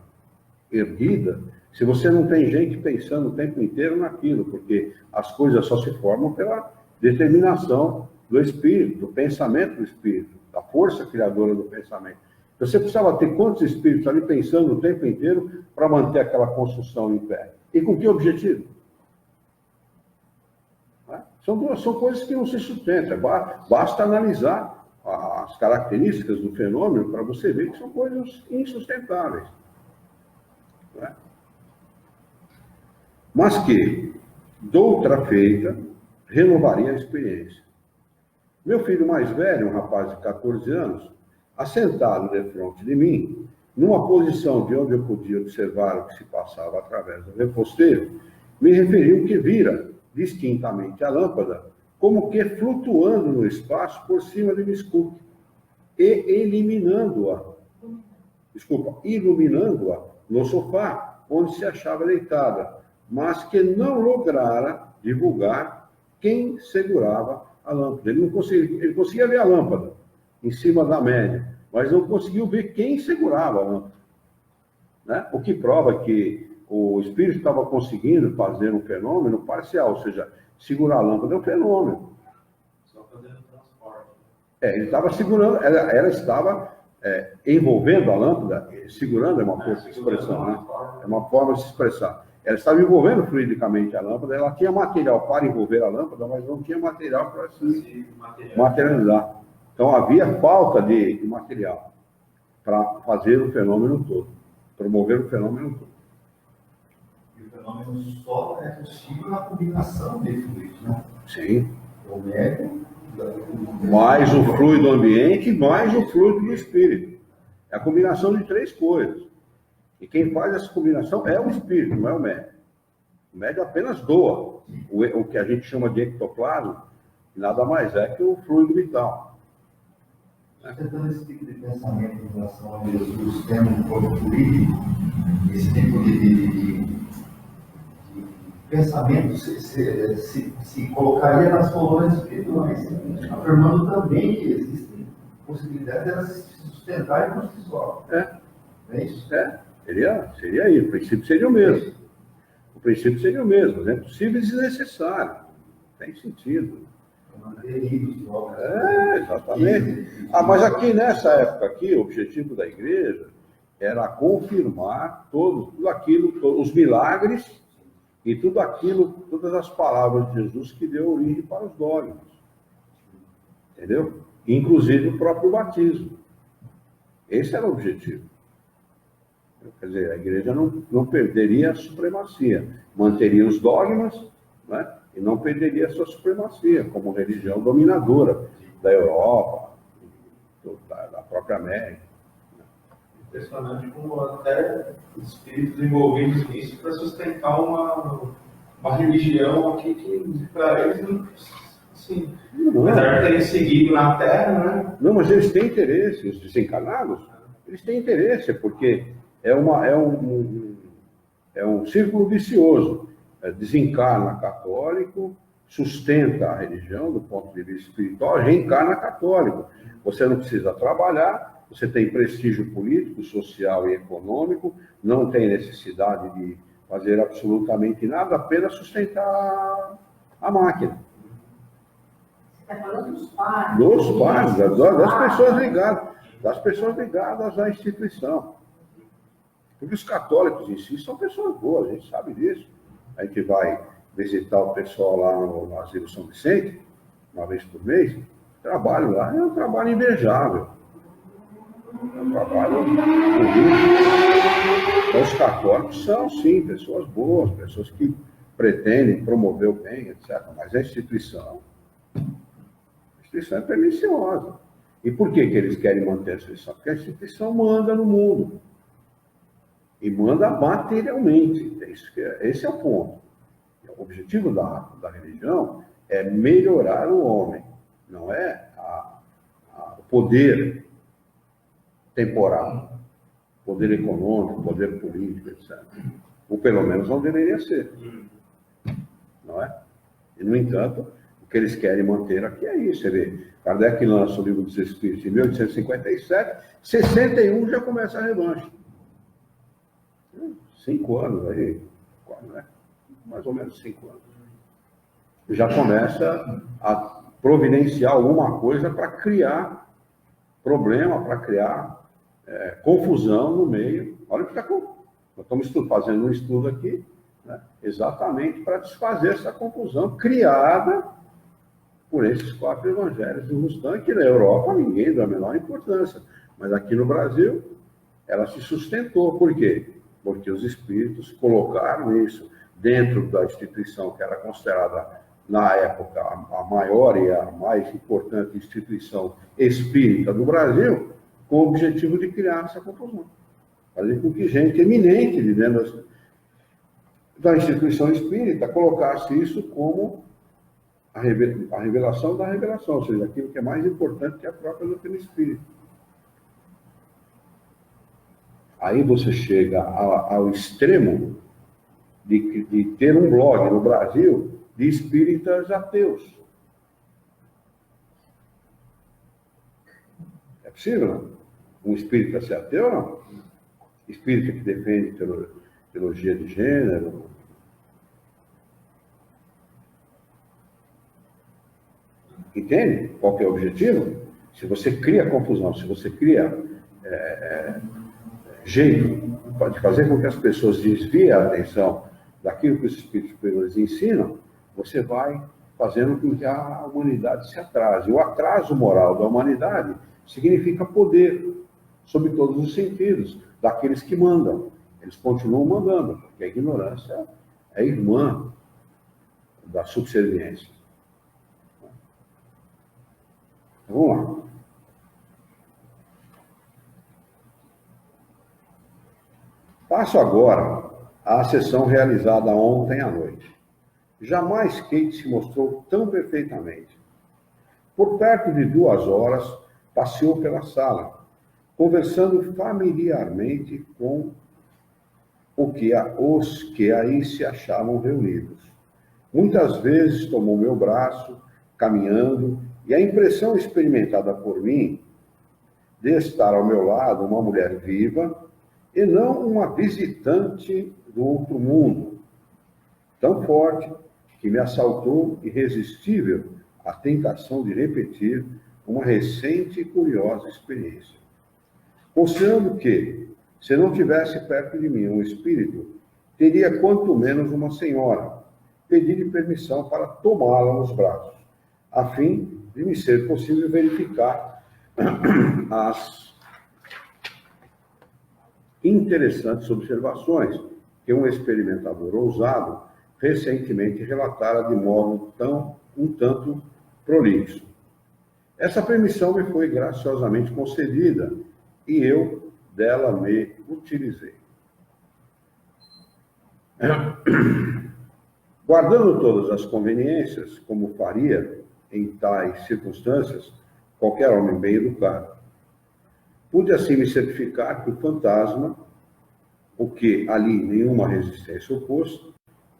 erguida se você não tem gente pensando o tempo inteiro naquilo? Porque as coisas só se formam pela determinação do espírito, do pensamento do espírito, da força criadora do pensamento. Você precisava ter quantos espíritos ali pensando o tempo inteiro para manter aquela construção em pé? E com que objetivo? São coisas que não se sustentam. Basta analisar as características do fenômeno para você ver que são coisas insustentáveis. Não é? Mas que, doutra feita, renovaria a experiência. Meu filho mais velho, um rapaz de 14 anos, assentado defronte de mim, numa posição de onde eu podia observar o que se passava através do reposteiro, me referiu que vira distintamente a lâmpada, como que flutuando no espaço por cima de Miss Cook e iluminando-a no sofá, onde se achava deitada, mas que não lograra divulgar quem segurava a lâmpada. Ele conseguia ver a lâmpada em cima da média, mas não conseguiu ver quem segurava a lâmpada. Né? O que prova que o espírito estava conseguindo fazer um fenômeno parcial, ou seja, segurar a lâmpada é um fenômeno. Só fazendo transporte. Ele estava segurando, ela estava envolvendo a lâmpada, segurando é uma força de expressão, né? É uma forma de se expressar. Ela estava envolvendo fluidicamente a lâmpada, ela tinha material para envolver a lâmpada, mas não tinha material para se materializar. Então havia falta de material para fazer o fenômeno todo, promover o fenômeno todo. E o fenômeno só é possível na combinação de fluidos, né? Sim. O médium, Mais o fluido ambiente, mais o fluido do espírito. É a combinação de 3 coisas. E quem faz essa combinação é o espírito, não é o médium. O médium apenas doa o que a gente chama de ectoplasma, que nada mais é que o fluido vital. Tentando esse tipo de pensamento em relação a Jesus tendo um corpo político, esse tipo de pensamento se colocaria nas colônias espirituais, afirmando também que existem possibilidades de elas se sustentarem por si só. É isso? Seria aí. O princípio seria o mesmo. O princípio seria o mesmo. É possível e desnecessário. Tem sentido. Exatamente. Mas aqui, nessa época aqui, o objetivo da igreja era confirmar tudo aquilo, os milagres e tudo aquilo, todas as palavras de Jesus que deu origem para os dogmas. Entendeu? Inclusive o próprio batismo. Esse era o objetivo. Quer dizer, a igreja não perderia a supremacia, manteria os dogmas, né? E não perderia a sua supremacia como religião dominadora da Europa, da própria América. Impressionante como até espíritos envolvidos nisso para sustentar uma religião aqui que para eles, assim, apesar de terem seguido na Terra, né? Não, mas eles têm interesse, os desencarnados, eles têm interesse, porque é um círculo vicioso. Desencarna católico, sustenta a religião do ponto de vista espiritual, reencarna católico. Você não precisa trabalhar, você tem prestígio político, social e econômico, não tem necessidade de fazer absolutamente nada, apenas sustentar a máquina. Você está falando dos pais. Dos pais, das pessoas ligadas à instituição. Porque os católicos em si são pessoas boas, a gente sabe disso. A gente vai visitar o pessoal lá no Asilo São Vicente, uma vez por mês. O trabalho lá é um trabalho invejável. É um trabalho bonito. Então, os católicos são, sim, pessoas boas, pessoas que pretendem promover o bem, etc. Mas a instituição é perniciosa. E por que eles querem manter a instituição? Porque a instituição manda no mundo. E manda materialmente. Esse é o ponto. O objetivo da religião é melhorar o homem, não é o poder temporal, poder econômico, poder político, etc. Ou pelo menos não deveria ser. Não é? E, no entanto, o que eles querem manter aqui é isso. Você vê, Kardec lança o Livro dos Espíritos em 1857, 61 já começa a revanche. 5 anos aí, né? Mais ou menos 5 anos. Já começa a providenciar alguma coisa para criar problema, para criar confusão no meio. Olha o que está nós estamos fazendo um estudo aqui, né? Exatamente para desfazer essa confusão criada por esses 4 evangelhos do Mustang, que na Europa ninguém dá a menor importância. Mas aqui no Brasil, ela se sustentou. Por quê? Porque os espíritos colocaram isso dentro da instituição que era considerada, na época, a maior e a mais importante instituição espírita do Brasil, com o objetivo de criar essa confusão. Fazer com que gente eminente de dentro da instituição espírita colocasse isso como a revelação da revelação, ou seja, aquilo que é mais importante que a própria doutrina espírita. Aí você chega ao extremo de ter um blog no Brasil de espíritas ateus. É possível, não? Um espírita ser ateu, não? Espírita que defende teologia de gênero. Entende qual que é o objetivo? Se você cria confusão, se você cria jeito de fazer com que as pessoas desviem a atenção daquilo que os espíritos superiores ensinam, você vai fazendo com que a humanidade se atrase. O atraso moral da humanidade significa poder, sob todos os sentidos, daqueles que mandam. Eles continuam mandando, porque a ignorância é irmã da subserviência. Vamos lá. Passo agora à sessão realizada ontem à noite. Jamais Kate se mostrou tão perfeitamente. Por perto de 2 horas, passeou pela sala, conversando familiarmente com os que aí se achavam reunidos. Muitas vezes tomou meu braço, caminhando, e a impressão experimentada por mim de estar ao meu lado uma mulher viva e não uma visitante do outro mundo, tão forte que me assaltou irresistível a tentação de repetir uma recente e curiosa experiência. Considerando que, se não tivesse perto de mim um espírito, teria quanto menos uma senhora, pedi-lhe permissão para tomá-la nos braços, a fim de me ser possível verificar as interessantes observações que um experimentador ousado recentemente relatara de modo um tanto prolixo. Essa permissão me foi graciosamente concedida e eu dela me utilizei. Guardando todas as conveniências, como faria em tais circunstâncias qualquer homem bem educado, pude assim me certificar que o fantasma, o que ali nenhuma resistência opôs,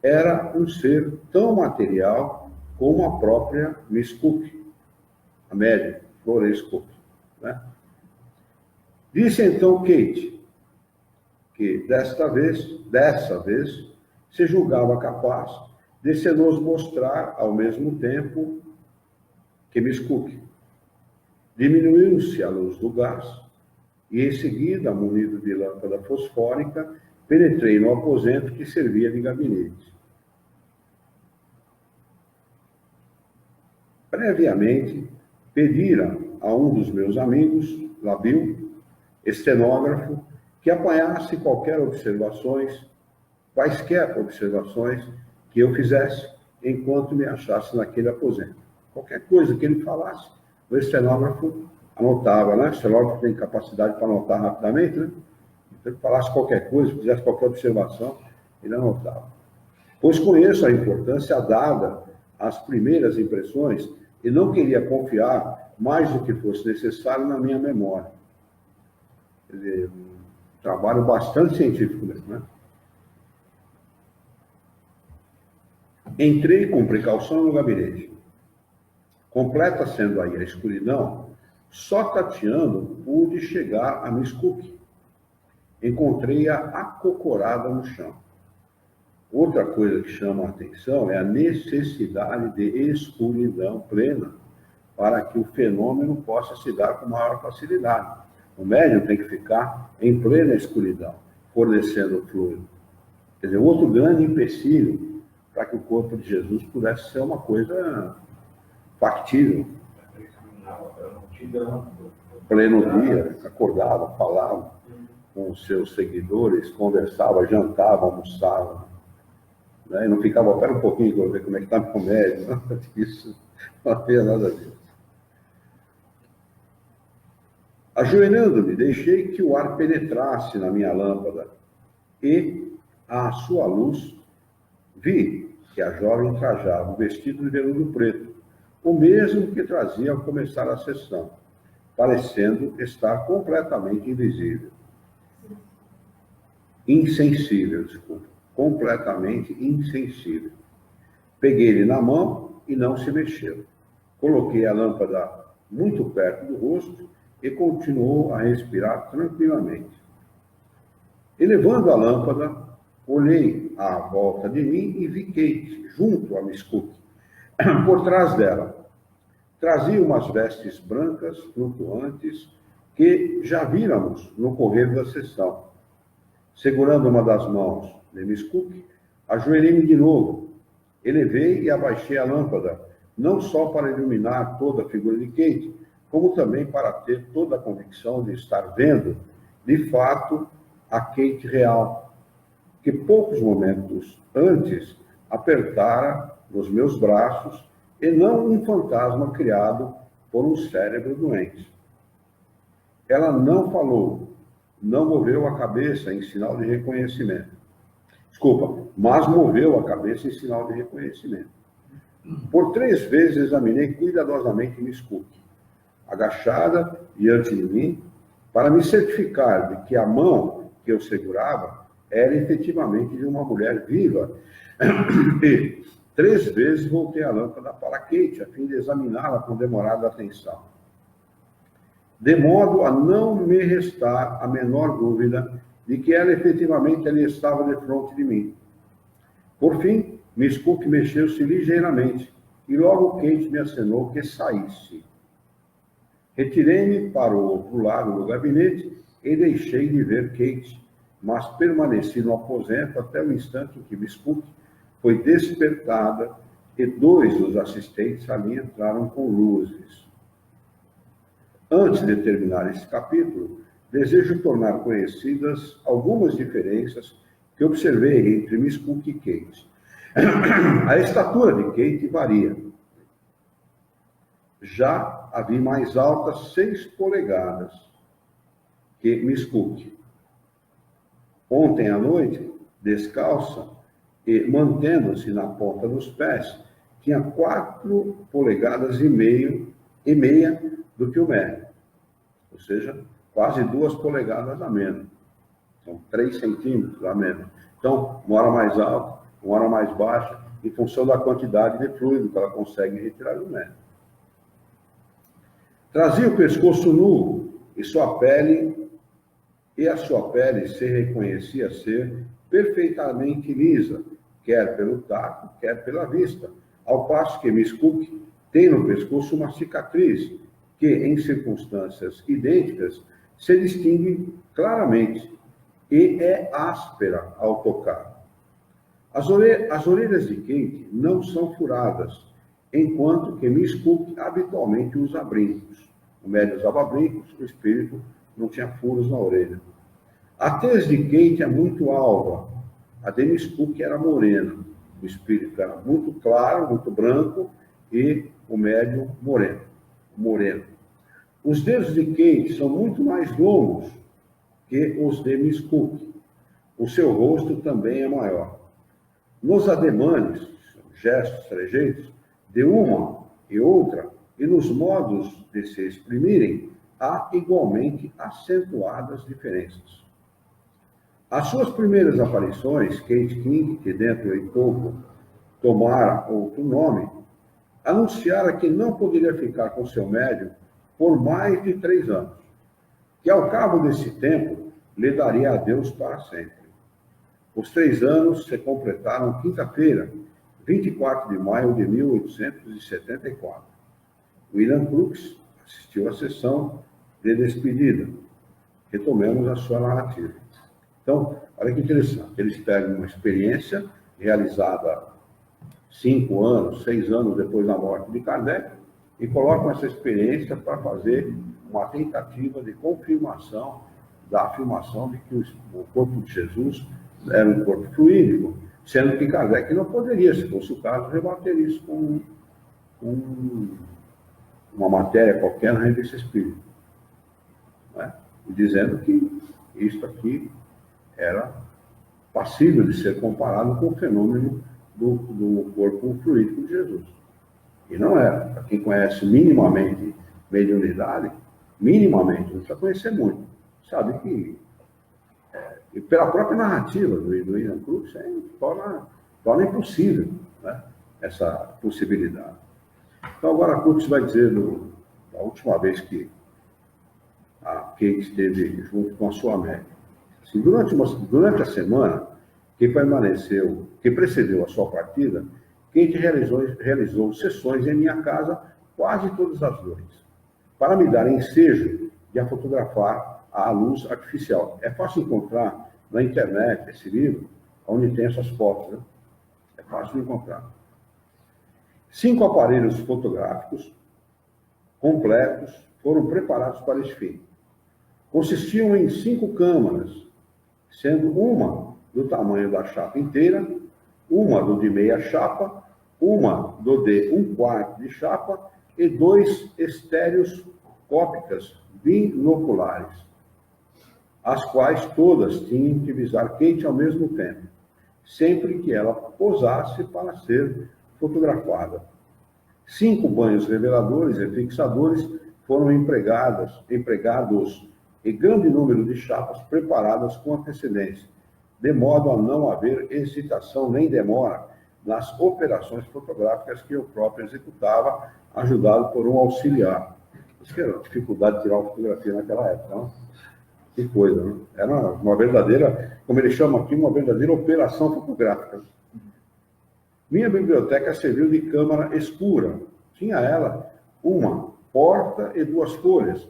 era um ser tão material como a própria Miss Cook, a médium, Florence Cook, né? Disse então Kate que dessa vez, se julgava capaz de se nos mostrar ao mesmo tempo que Miss Cook. Diminuiu-se a luz do gás e, em seguida, munido de lâmpada fosfórica, penetrei no aposento que servia de gabinete. Previamente, pedira a um dos meus amigos, Labil, estenógrafo, que apanhasse quaisquer observações que eu fizesse enquanto me achasse naquele aposento. Qualquer coisa que ele falasse, o estenógrafo anotava, né? O estenógrafo tem capacidade para anotar rapidamente, né? Então, ele falasse qualquer coisa, fizesse qualquer observação, ele anotava. Pois conheço a importância dada às primeiras impressões e não queria confiar mais do que fosse necessário na minha memória. Quer dizer, um trabalho bastante científico mesmo, né? Entrei com precaução no gabinete. Completa sendo aí a escuridão, só tateando pude chegar a Miss Cook. Encontrei-a acocorada no chão. Outra coisa que chama a atenção é a necessidade de escuridão plena para que o fenômeno possa se dar com maior facilidade. O médium tem que ficar em plena escuridão, fornecendo o fluido. Quer dizer, outro grande empecilho para que o corpo de Jesus pudesse ser uma coisa factível. Pleno dia, acordava, falava com os seus seguidores, conversava, jantava, almoçava, né? E não ficava, pera um pouquinho para ver como é que está meu médium, nada disso, não havia nada disso. Ajoelhando-me, deixei que o ar penetrasse na minha lâmpada e, à sua luz, vi que a jovem trajava um vestido de veludo preto, o mesmo que trazia ao começar a sessão, parecendo estar completamente invisível. Completamente insensível. Peguei-lhe na mão e não se mexeu. Coloquei a lâmpada muito perto do rosto e continuou a respirar tranquilamente. Elevando a lâmpada, olhei à volta de mim e vi Kate, junto a Miss Cook, por trás dela. Trazia umas vestes brancas, flutuantes, que já víramos no correr da sessão. Segurando uma das mãos de Miss Cook, ajoelhei-me de novo. Elevei e abaixei a lâmpada, não só para iluminar toda a figura de Kate, como também para ter toda a convicção de estar vendo, de fato, a Kate real, que poucos momentos antes apertara nos meus braços e não um fantasma criado por um cérebro doente. Ela não falou, não moveu a cabeça em sinal de reconhecimento. Desculpa, mas moveu a cabeça em sinal de reconhecimento. Por 3 vezes examinei cuidadosamente Miss Cook, agachada diante de mim, para me certificar de que a mão que eu segurava era efetivamente de uma mulher viva. E 3 vezes voltei a lâmpada para Kate, a fim de examiná-la com demorada atenção, de modo a não me restar a menor dúvida de que ela efetivamente ali estava de frente de mim. Por fim, Miss Cook mexeu-se ligeiramente, e logo Kate me acenou que saísse. Retirei-me para o outro lado do gabinete e deixei de ver Kate, mas permaneci no aposento até o instante em que Miss Cook foi despertada e 2 dos assistentes ali entraram com luzes. Antes de terminar esse capítulo, desejo tornar conhecidas algumas diferenças que observei entre Miss Cook e Kate. A estatura de Kate varia. Já a vi mais alta 6 polegadas que Miss Cook. Ontem à noite, descalça e mantendo-se na ponta dos pés, tinha 4 polegadas e meia do que o médio. Ou seja, quase 2 polegadas a menos. São 3 centímetros a menos. Então, uma hora mais alta, uma hora mais baixa, em função da quantidade de fluido que ela consegue retirar do médio. Trazia o pescoço nu e a sua pele se reconhecia ser perfeitamente lisa, quer pelo tato, quer pela vista, ao passo que Miss Cook tem no pescoço uma cicatriz que, em circunstâncias idênticas, se distingue claramente e é áspera ao tocar. As orelhas de Kate não são furadas, enquanto que Miss Cook habitualmente usa brincos. O médio usava brincos, o espírito não tinha furos na orelha. A tez de Kate é muito alva, a de Miss Cook era morena. O espírito era muito claro, muito branco, e o médio moreno. Os dedos de Kate são muito mais longos que os de Miss Cook. O seu rosto também é maior. Nos ademanes, gestos, trejeitos, de uma e outra, e nos modos de se exprimirem, há igualmente acentuadas diferenças. As suas primeiras aparições, Kate King, que dentro e pouco tomara outro nome, anunciara que não poderia ficar com seu médium por mais de 3 anos, que ao cabo desse tempo lhe daria adeus para sempre. Os 3 anos se completaram quinta-feira, 24 de maio de 1874. William Crookes assistiu à sessão de despedida. Retomemos a sua narrativa. Então, olha que interessante. Eles pegam uma experiência realizada 5 anos, 6 anos depois da morte de Kardec e colocam essa experiência para fazer uma tentativa de confirmação da afirmação de que o corpo de Jesus era um corpo fluídico, sendo que Kardec não poderia, se fosse o caso, rebater isso com uma matéria qualquer na revista Espírita, né? Dizendo que isto aqui era passível de ser comparado com o fenômeno do corpo fluídico de Jesus. E não era. Para quem conhece minimamente mediunidade, minimamente, não precisa conhecer muito, sabe que, e pela própria narrativa do William Crookes, torna impossível, né, essa possibilidade. Então, agora Crookes vai dizer da última vez que a Kate esteve junto com a sua médica. Assim, durante a semana que precedeu a sua partida, Kate realizou sessões em minha casa quase todas as noites, para me dar ensejo de a fotografar à luz artificial. É fácil encontrar na internet esse livro, onde tem essas fotos, né? É fácil de encontrar. 5 aparelhos fotográficos completos foram preparados para esse fim. Consistiam em 5 câmaras, sendo uma do tamanho da chapa inteira, uma do de meia chapa, uma do de 1/4 de chapa e 2 estereoscópicas binoculares. as quais todas tinham que visar Kate ao mesmo tempo, sempre que ela posasse para ser fotografada. 5 banhos reveladores e fixadores foram empregados e grande número de chapas preparadas com antecedência, de modo a não haver hesitação nem demora nas operações fotográficas que eu próprio executava, ajudado por um auxiliar. Isso que era a dificuldade de tirar uma fotografia naquela época, não? Que coisa, né? Era uma verdadeira, como eles chamam aqui, uma verdadeira operação fotográfica. Minha biblioteca serviu de câmara escura. Tinha ela uma porta e 2 folhas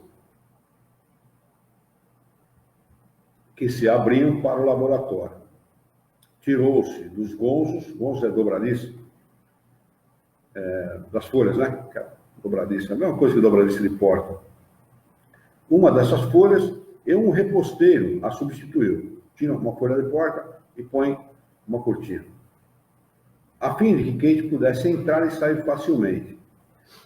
que se abriam para o laboratório. Tirou-se dos gonzos é dobradiça, das folhas, né? Dobradiça, a mesma coisa que dobradiça de porta. Uma dessas folhas e um reposteiro a substituiu. Tira uma folha de porta e põe uma cortina, a fim de que Kate pudesse entrar e sair facilmente.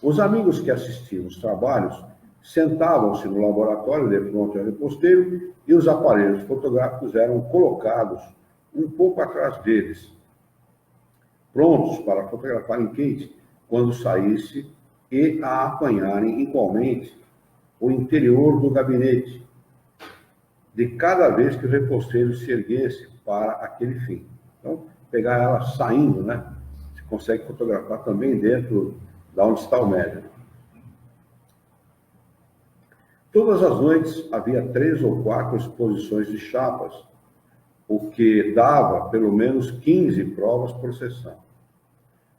Os amigos que assistiam os trabalhos sentavam-se no laboratório de frente ao reposteiro e os aparelhos fotográficos eram colocados um pouco atrás deles, prontos para fotografarem Kate quando saísse e a apanharem igualmente o interior do gabinete, de cada vez que o reposteiro se erguesse para aquele fim. Então, pegar ela saindo, né? Você consegue fotografar também dentro da onde está o médium. Todas as noites havia 3 ou 4 exposições de chapas, o que dava pelo menos 15 provas por sessão.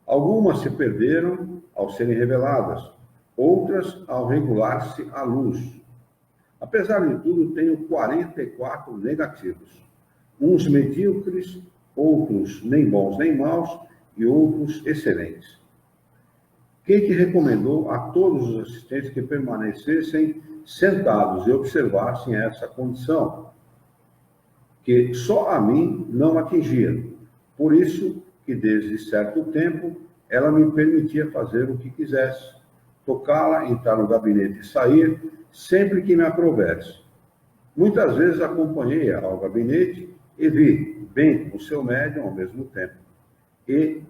Algumas se perderam ao serem reveladas, outras ao regular-se a luz. Apesar de tudo, tenho 44 negativos, uns medíocres, outros nem bons nem maus e outros excelentes. Kate recomendou a todos os assistentes que permanecessem sentados e observassem essa condição, que só a mim não atingia. Por isso que, desde certo tempo, ela me permitia fazer o que quisesse, tocá-la, entrar no gabinete e sair, sempre que me aprovesse. Muitas vezes acompanhei-a ao gabinete e vi bem o seu médium ao mesmo tempo. E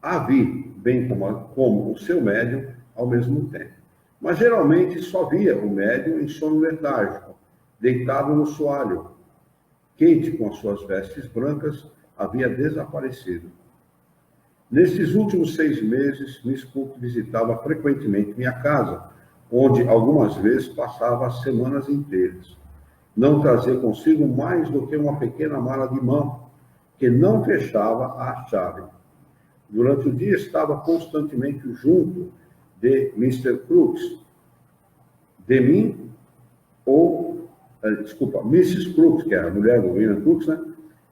a vi bem como o seu médium ao mesmo tempo. Mas geralmente só via o médium em sono letárgico, deitado no soalho. Kate, com as suas vestes brancas, havia desaparecido. Nesses últimos 6 meses, Miss Cook visitava frequentemente minha casa, onde algumas vezes passava as semanas inteiras. Não trazia consigo mais do que uma pequena mala de mão, que não fechava a chave. Durante o dia estava constantemente junto de Mr. Crooks, de mim, Mrs. Crooks, que é a mulher do William Crooks, né?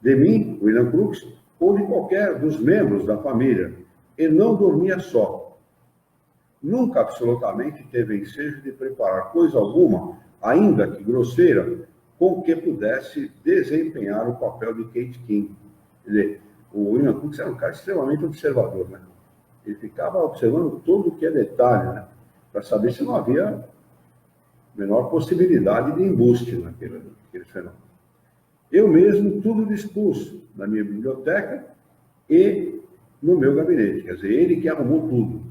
De mim, William Crooks, ou de qualquer dos membros da família, e não dormia só. Nunca absolutamente teve ensejo de preparar coisa alguma, ainda que grosseira, com que pudesse desempenhar o papel de Kate King. Quer dizer, o William Crooks era um cara extremamente observador, né? Ele ficava observando tudo o que é detalhe, né? Para saber se não havia menor possibilidade de embuste naquele fenômeno. Eu mesmo tudo dispus na minha biblioteca e no meu gabinete. Quer dizer, ele que arrumou tudo.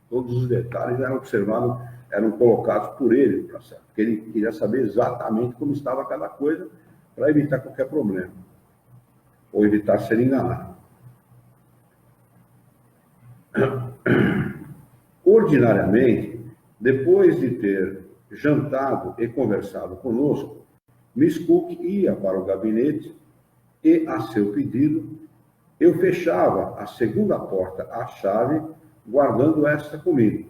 Todos os detalhes eram observados, eram colocados por ele, porque ele queria saber exatamente como estava cada coisa para evitar qualquer problema, ou evitar ser enganado. Ordinariamente, depois de ter jantado e conversado conosco, Miss Cook ia para o gabinete e, a seu pedido, eu fechava a segunda porta à chave, guardando esta comigo.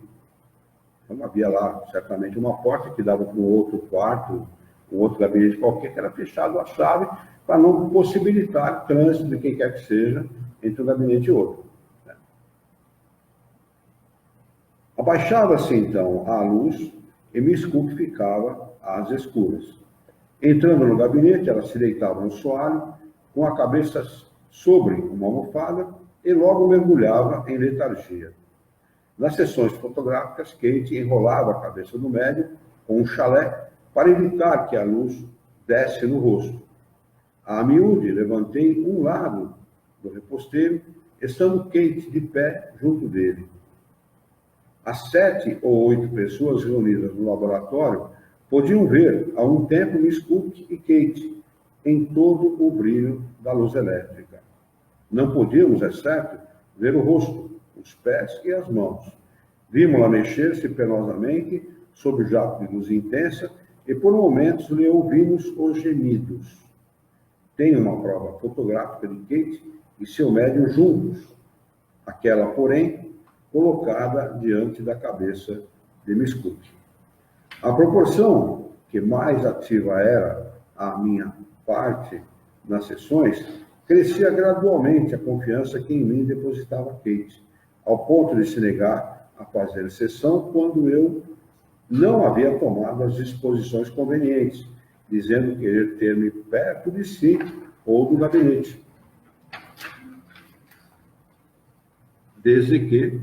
Então, havia lá, certamente, uma porta que dava para um outro quarto, um outro gabinete qualquer, que era fechado a chave, para não possibilitar trânsito de quem quer que seja entre um gabinete e outro. Abaixava-se, então, a luz e Miss Cook ficava às escuras. Entrando no gabinete, ela se deitava no soalho, com a cabeça sobre uma almofada, e logo mergulhava em letargia. Nas sessões fotográficas, Kate enrolava a cabeça do médium com um chalé para evitar que a luz desse no rosto. A miúde, levantei um lado do reposteiro, estando Kate de pé junto dele. As 7 ou 8 pessoas reunidas no laboratório podiam ver, a um tempo, Miss Cook e Kate, em todo o brilho da luz elétrica. Não podíamos, é certo, ver o rosto, os pés e as mãos. Vimos-la mexer-se penosamente sob o jato de luz intensa e, por momentos, lhe ouvimos os gemidos. Tenho uma prova fotográfica de Kate e seu médium juntos. Aquela, porém, colocada diante da cabeça de Miss Cook. A proporção que mais ativa era a minha parte nas sessões, crescia gradualmente a confiança que em mim depositava Kate, ao ponto de se negar a fazer sessão quando eu não havia tomado as disposições convenientes, dizendo querer ter-me perto de si ou do gabinete. Desde que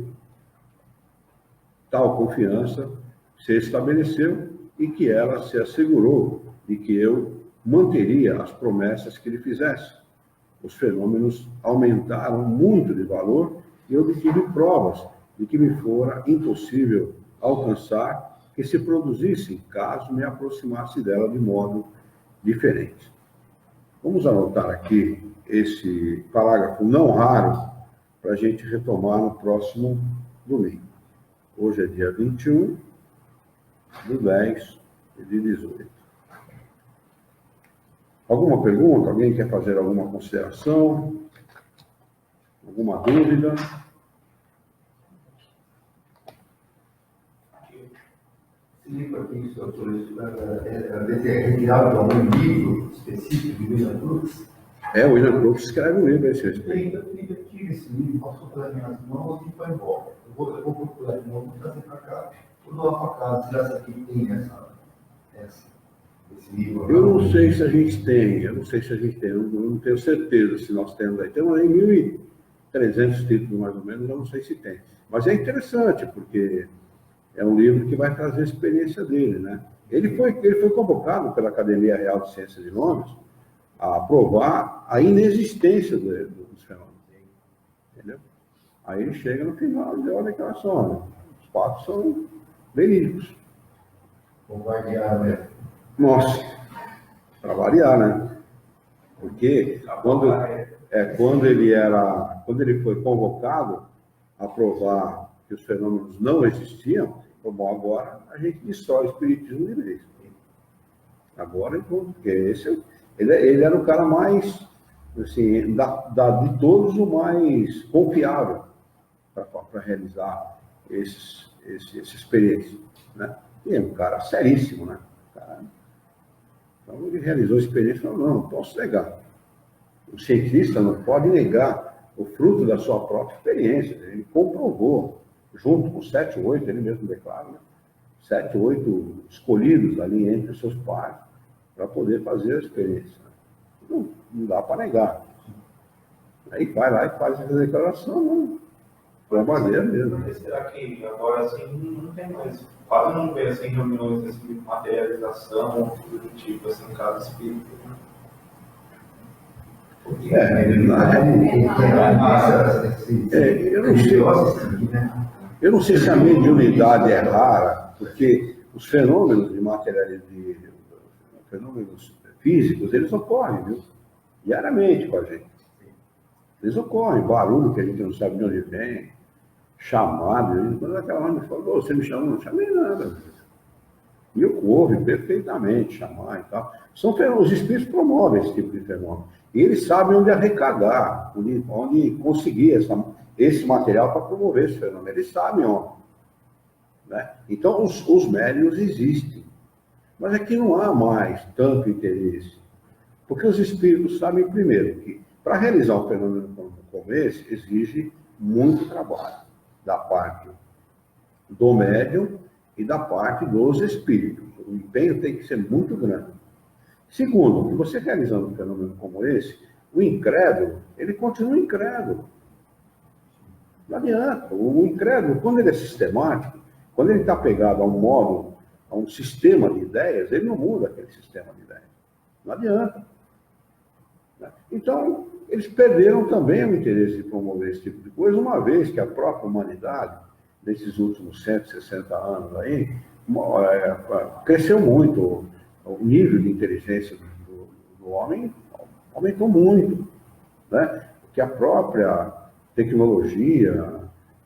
tal confiança se estabeleceu e que ela se assegurou de que eu manteria as promessas que lhe fizesse. Os fenômenos aumentaram muito de valor e eu obtive provas de que me fora impossível alcançar que se produzissem caso me aproximasse dela de modo diferente. Vamos anotar aqui esse parágrafo não raro para a gente retomar no próximo domingo. Hoje é dia 21 de 10 de 18. Alguma pergunta? Alguém quer fazer alguma consideração? Alguma dúvida? Esse livro aqui, doutor, é retirado de algum livro específico de William Crookes? O William Crookes escreve um livro a esse respeito. Eu tive esse livro, passou pelas minhas mãos e foi embora. Eu vou procurar de novo, vou trazer para cá. Vou doar para casa, se essa aqui tem esse livro. Eu não sei se a gente tem, eu não tenho certeza se nós temos aí. Temos aí 1.300 títulos, mais ou menos, eu não sei se tem. Mas é interessante, porque é um livro que vai trazer a experiência dele, né? Ele foi convocado pela Academia Real de Ciências de Londres a provar a inexistência dos fenômenos. Entendeu? Aí ele chega no final e deu a declaração, né? Os fatos são verídicos. Bombardear, né? Nossa, para variar, né? Porque quando ele foi convocado a provar que os fenômenos não existiam, bom, agora a gente destrói o espiritismo de vez. Agora, porque ele era o cara mais, assim, de todos, o mais confiável para realizar essa experiência, né? E é um cara seríssimo, né? Então, ele realizou a experiência e falou, não posso negar. O cientista não pode negar o fruto da sua própria experiência. Ele comprovou, junto com 7 ou 8, ele mesmo declara, né? 7 ou 8 escolhidos ali entre os seus pares para poder fazer a experiência. Não dá para negar. Aí vai lá e faz essa declaração, não. Foi a maneira mesmo. Mas será que agora assim não tem mais? Quase não vê assim reuniões desse tipo de materialização, tudo do tipo, assim, cada espírito. Eu não sei se a mediunidade é rara, porque os fenômenos de materialidade, fenômenos físicos, eles ocorrem, viu? Diariamente com a gente. Eles ocorrem, barulho que a gente não sabe de onde vem, chamado, quando aquela hora me falou, você me chamou, não chamei nada. E ocorre perfeitamente chamar e tal. Os espíritos promovem esse tipo de fenômeno. E eles sabem onde arrecadar, onde conseguir esse material para promover esse fenômeno. Eles sabem onde. Né? Então, os médiuns existem. Mas aqui não há mais tanto interesse. Porque os espíritos sabem, primeiro, que para realizar um fenômeno como esse, exige muito trabalho da parte do médium e da parte dos espíritos. O empenho tem que ser muito grande. Segundo, que você realizando um fenômeno como esse, o incrédulo, ele continua incrédulo. Não adianta. O incrédulo, quando ele é sistemático, quando ele está pegado a um modo a um sistema de ideias, ele não muda aquele sistema de ideias. Não adianta. Né? Então, eles perderam também o interesse de promover esse tipo de coisa, uma vez que a própria humanidade, nesses últimos 160 anos aí, cresceu muito. O nível de inteligência do homem aumentou muito. Né? Porque a própria tecnologia,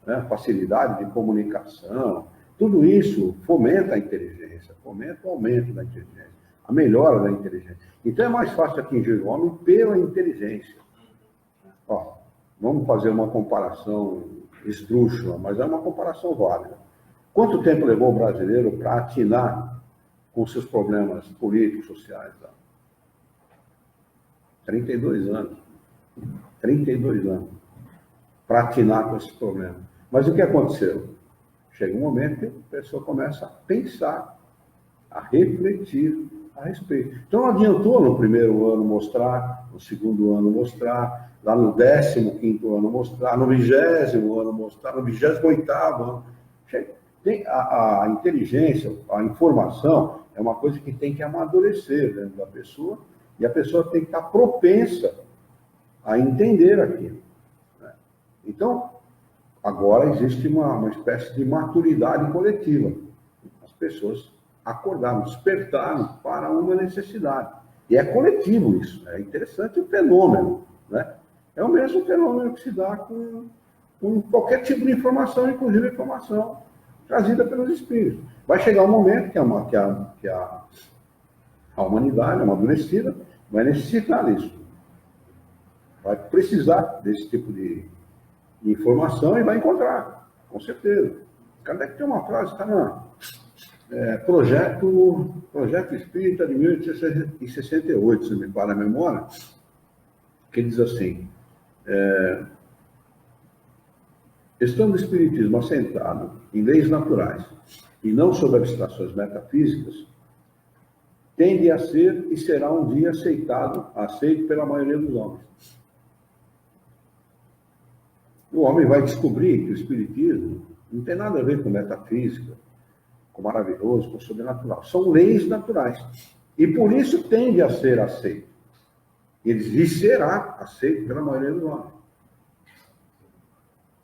né, facilidade de comunicação, tudo isso fomenta a inteligência, fomenta o aumento da inteligência, a melhora da inteligência. Então é mais fácil atingir o homem pela inteligência. Ó, vamos fazer uma comparação esdrúxula, mas é uma comparação válida. Quanto tempo levou o brasileiro para atinar com seus problemas políticos, sociais? 32 anos. 32 anos. Para atinar com esses problemas. Mas o que aconteceu? Chega um momento que a pessoa começa a pensar, a refletir a respeito. Então não adiantou no primeiro ano mostrar, no segundo ano mostrar, lá no 15º ano mostrar, no 20º ano mostrar, no 28º ano. Tem a inteligência, a informação é uma coisa que tem que amadurecer dentro da pessoa e a pessoa tem que estar propensa a entender aquilo. Né? Então, agora existe uma espécie de maturidade coletiva. As pessoas acordaram, despertaram para uma necessidade. E é coletivo isso. É interessante o fenômeno. Né? É o mesmo fenômeno que se dá com qualquer tipo de informação, inclusive a informação trazida pelos espíritos. Vai chegar um momento que a humanidade, amadurecida, vai necessitar disso. Vai precisar desse tipo de informação e vai encontrar, com certeza. Kardec tem uma frase, está na Projeto Espírita de 1868, se me para a memória, que diz assim, estando o Espiritismo assentado em leis naturais e não sob abstrações metafísicas, tende a ser e será um dia aceito pela maioria dos homens. O homem vai descobrir que o Espiritismo não tem nada a ver com metafísica, com maravilhoso, com sobrenatural. São leis naturais. E por isso tende a ser aceito. E será aceito pela maioria dos homens.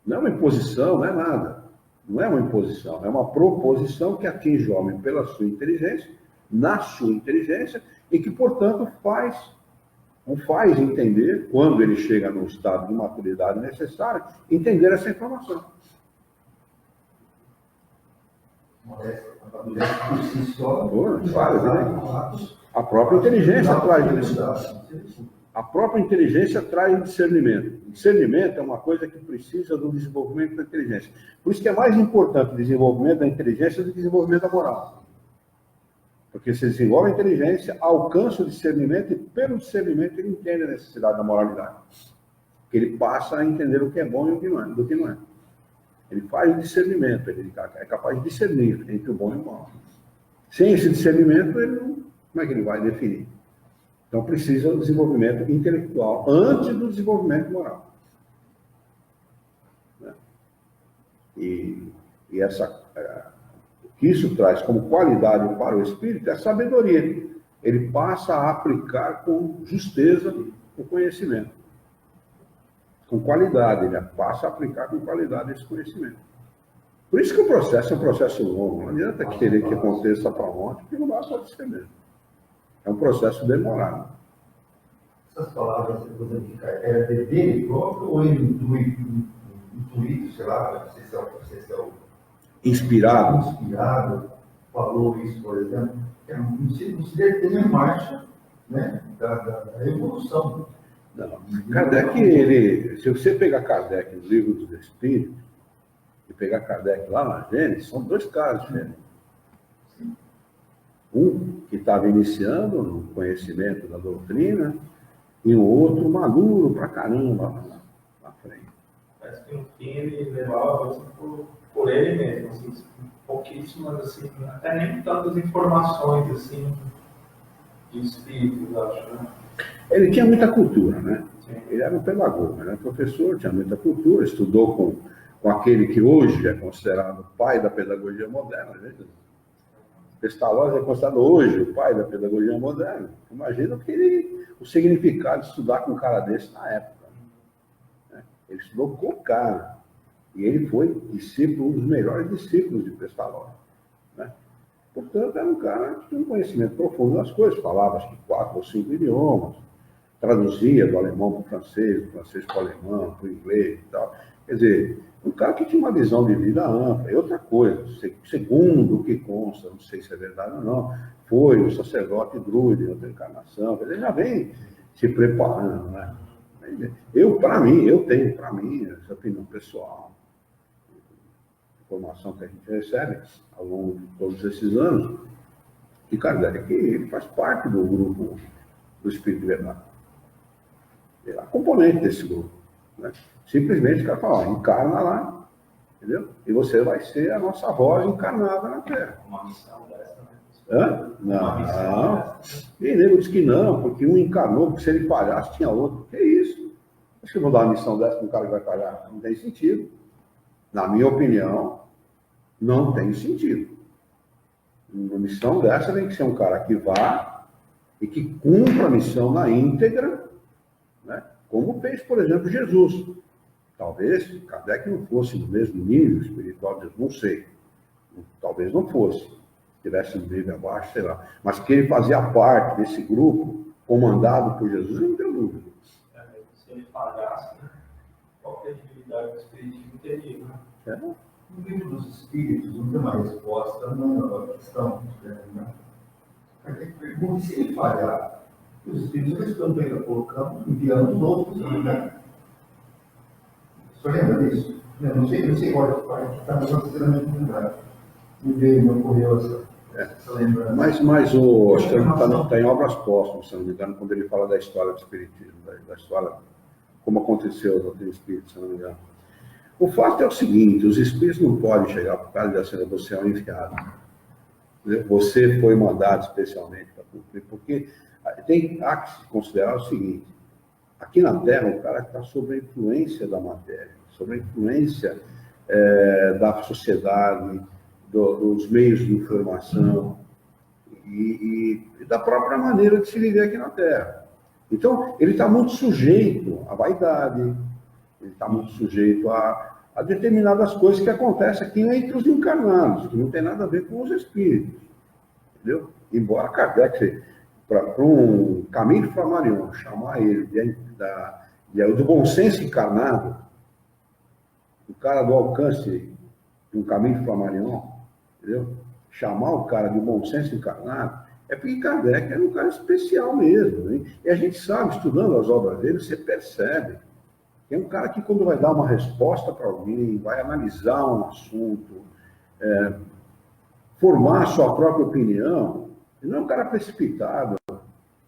Não é uma imposição, não é nada. Não é uma imposição, é uma proposição que atinge o homem pela sua inteligência, na sua inteligência, e que, portanto, o faz entender, quando ele chega no estado de maturidade necessário, entender essa informação. A própria inteligência traz isso. A própria inteligência traz discernimento. Discernimento é uma coisa que precisa do desenvolvimento da inteligência. Por isso que é mais importante o desenvolvimento da inteligência do que o desenvolvimento da moral. Porque se desenvolve a inteligência, alcança o discernimento e pelo discernimento ele entende a necessidade da moralidade. Porque ele passa a entender o que é bom e o que não é, do que não é. Ele faz o discernimento, ele é capaz de discernir entre o bom e o mal. Sem esse discernimento, como é que ele vai definir? Então precisa do desenvolvimento intelectual antes do desenvolvimento moral. Né? E o que isso traz como qualidade para o espírito é a sabedoria. Ele passa a aplicar com justeza o conhecimento. Com qualidade, ele passa a aplicar com qualidade esse conhecimento. Por isso que o processo é um processo longo. Não adianta querer que aconteça para ontem, porque não vai acontecer mesmo. É um processo demorado. Essas palavras que você indica, é dele próprio ou ele intuído, sei lá, não sei se é o inspirado, falou isso, por exemplo, não se detém a marcha, né, da evolução. Não. Kardec, se você pegar Kardec no Livro dos Espíritos e pegar Kardec lá na Gênesis, são dois casos diferentes. Um que estava iniciando no conhecimento da doutrina e o outro maduro pra caramba na frente. Parece que no fim ele levava por ele mesmo, assim, pouquíssimas, assim, até nem tantas informações assim, de espíritos, acho, né? Ele tinha muita cultura, né? Sim. Ele era um pedagogo, era professor, tinha muita cultura, estudou com aquele que hoje é considerado o pai da pedagogia moderna, né? Pestalozzi é considerado hoje o pai da pedagogia moderna. Imagina o significado de estudar com um cara desse na época. Né? Ele estudou com o cara. E ele foi discípulo, um dos melhores discípulos de Pestalozzi. Né? Portanto, era um cara que tinha um conhecimento profundo das coisas. Falava, acho que 4 ou 5 idiomas. Traduzia do alemão para o francês, do francês para o alemão, para o inglês e tal. Quer dizer, um cara que tinha uma visão de vida ampla. E outra coisa, segundo o que consta, não sei se é verdade ou não, foi o sacerdote druide em outra encarnação. Ele já vem se preparando, né? Eu tenho para mim, essa opinião pessoal, informação que a gente recebe ao longo de todos esses anos, que Kardec ele faz parte do grupo do Espírito de Verdade. Ele é componente desse grupo. Né? Simplesmente o cara fala, encarna lá, entendeu? E você vai ser a nossa voz encarnada na Terra. Uma missão dessa, né? Hã? Não. E nego diz que não, porque um encarnou, porque se ele falhasse, tinha outro. Que isso? Acho que eu vou dar uma missão dessa para um cara que vai falhar. Não tem sentido. Na minha opinião, não tem sentido. Uma missão dessa tem que ser um cara que vá e que cumpra a missão na íntegra, né? Como fez, por exemplo, Jesus. Talvez Kardec não fosse no mesmo nível espiritual de Jesus, não sei. Talvez não fosse. Tivesse um nível abaixo, sei lá. Mas que ele fazia parte desse grupo, comandado por Jesus, eu não tenho dúvida. Se ele falhasse, né? Qualquer dignidade do espiritismo teria, né? No livro dos Espíritos, não tem uma resposta na questão. Né? Kardec pergunta se ele falhar. Os Espíritos respondem, colocamos, enviamos outros. Né? O senhor lembra disso? Eu não sei qual está no consideramento do lugar. Me veio, me ocorreu essa lembrança. Mas acho que está em Obras Póstumas, se não me engano, quando ele fala da história do espiritismo, da história, como aconteceu no Doutrina Espírita, se não me engano. O fato é o seguinte, os espíritos não podem chegar por causa dessa você é um enviado. Você foi mandado especialmente para cumprir, porque há que se considerar o seguinte, aqui na Terra o cara está sob a influência da matéria, sob a influência da sociedade, dos meios de informação e da própria maneira de se viver aqui na Terra. Então, ele está muito sujeito à vaidade, ele está muito sujeito a determinadas coisas que acontecem aqui entre os encarnados, que não tem nada a ver com os espíritos. Entendeu? Embora Kardec, para um Camille Flammarion, chamar ele do bom senso encarnado, o cara do alcance de um Camille Flammarion, entendeu? Chamar o cara de bom senso encarnado, é porque Kardec era um cara especial mesmo. Hein? E a gente sabe, estudando as obras dele, você percebe que é um cara que, quando vai dar uma resposta para alguém, vai analisar um assunto, formar a sua própria opinião, ele não é um cara precipitado,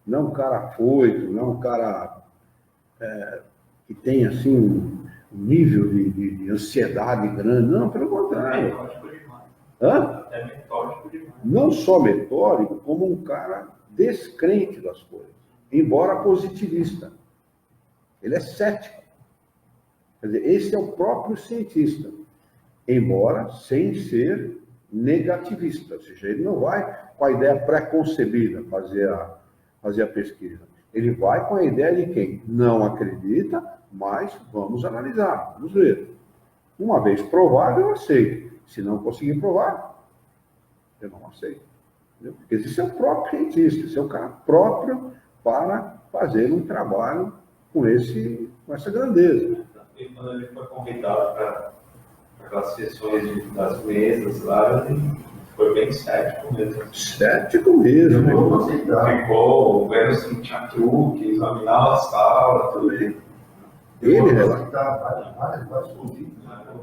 não é um cara afoito, não é um cara que tem, assim, um nível de ansiedade grande. Não, pelo contrário. É metódico demais. Não só metódico, como um cara descrente das coisas, embora positivista. Ele é cético. Quer dizer, esse é o próprio cientista, embora sem ser negativista. Ou seja, ele não vai com a ideia pré-concebida fazer a pesquisa. Ele vai com a ideia de quem não acredita, mas vamos analisar, vamos ver. Uma vez provado, eu aceito. Se não conseguir provar, eu não aceito. Entendeu? Porque esse é o próprio cientista, esse é o cara próprio para fazer um trabalho com essa grandeza. E quando ele foi convidado para aquelas sessões das mesas lá, ele foi bem cético mesmo. Cético mesmo. Ficou vendo se tinha truque, examinava a sala, tudo. Ele relata. Vários convites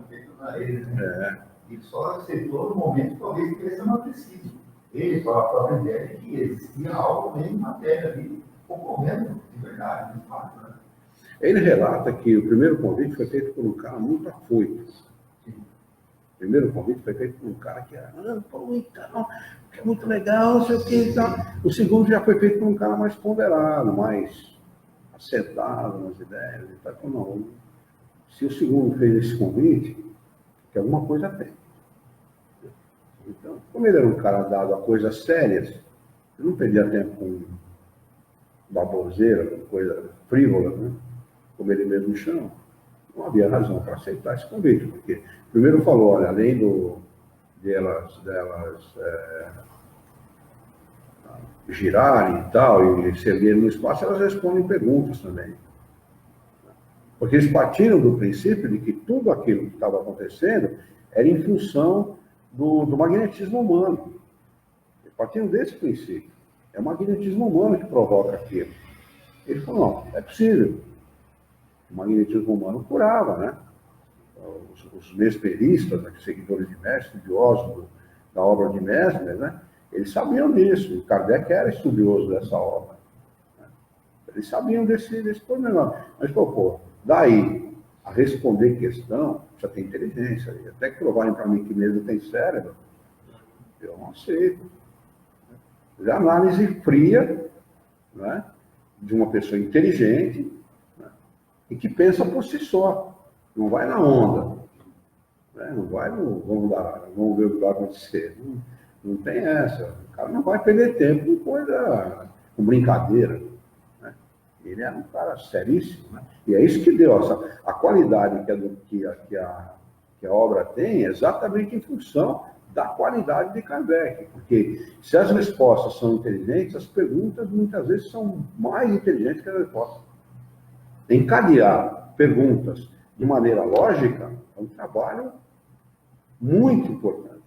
feitos na ele, né? E só aceitou no momento, talvez, que esse não preciso. Ele, com a própria ideia de que existia algo mesmo em matéria ali, ocorrendo de verdade, de fato, né? Ele relata que o primeiro convite foi feito por um cara muito afoito. O primeiro convite foi feito por um cara que era, então, que é muito legal, não sei o que e tal. O segundo já foi feito por um cara mais ponderado, mais assentado nas ideias. Ele falou, não, se o segundo fez esse convite, que alguma coisa tem. Então, como ele era um cara dado a coisas sérias, ele não perdia tempo com baboseira, com coisa frívola, né? Como ele mesmo chama. Não havia razão para aceitar esse convite, porque primeiro falou, olha, além delas girarem e tal, e se erguerem no espaço, elas respondem perguntas também. Porque eles partiram do princípio de que tudo aquilo que estava acontecendo era em função do magnetismo humano. Eles partiram desse princípio. É o magnetismo humano que provoca aquilo. Ele falou, não, é possível. O magnetismo humano curava, né? Os mesmeristas, né, seguidores de Mestre, estudiosos da obra de Mesmer, né? Eles sabiam disso. O Kardec era estudioso dessa obra. Né? Eles sabiam desse pormenor. Mas, pô, daí a responder questão, já tem inteligência. Até que provarem para mim que mesmo tem cérebro, eu não aceito. É análise fria, né, de uma pessoa inteligente, né, e que pensa por si só. Não vai na onda. Né, não vai no vamos ver o que vai acontecer. Não tem essa. O cara não vai perder tempo com brincadeira. Né? Ele era um cara seríssimo. Né? E é isso que deu a qualidade que a obra tem, exatamente em função da qualidade de Kardec. Porque se as respostas são inteligentes, as perguntas muitas vezes são mais inteligentes que as respostas. Encadear perguntas de maneira lógica é um trabalho muito importante.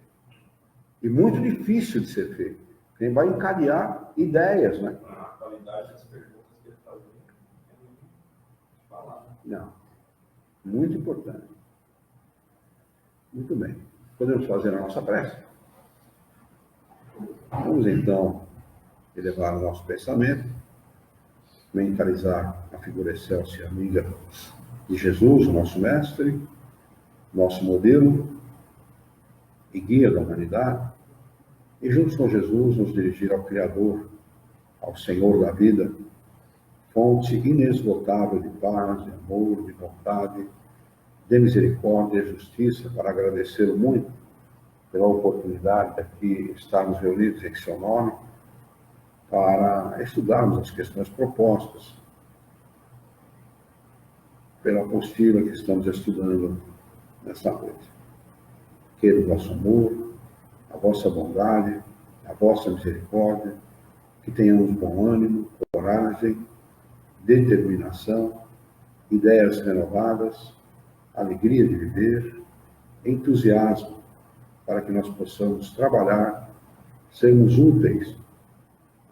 E muito difícil de ser feito. Quem vai encadear ideias, né? A qualidade das perguntas que ele faz é muito falar. Não. Muito importante. Muito bem. Podemos fazer a nossa prece? Vamos então elevar o nosso pensamento, mentalizar a figura excelsa e amiga de Jesus, o nosso mestre, nosso modelo e guia da humanidade, e juntos com Jesus nos dirigir ao Criador, ao Senhor da vida, fonte inesgotável de paz, de amor, de vontade, de misericórdia e justiça, para agradecê-lo muito pela oportunidade de aqui estarmos reunidos em seu nome, para estudarmos as questões propostas pela apostila que estamos estudando nesta noite. Queira o vosso amor, a vossa bondade, a vossa misericórdia, que tenhamos bom ânimo, coragem, determinação, ideias renovadas, alegria de viver, entusiasmo, para que nós possamos trabalhar, sermos úteis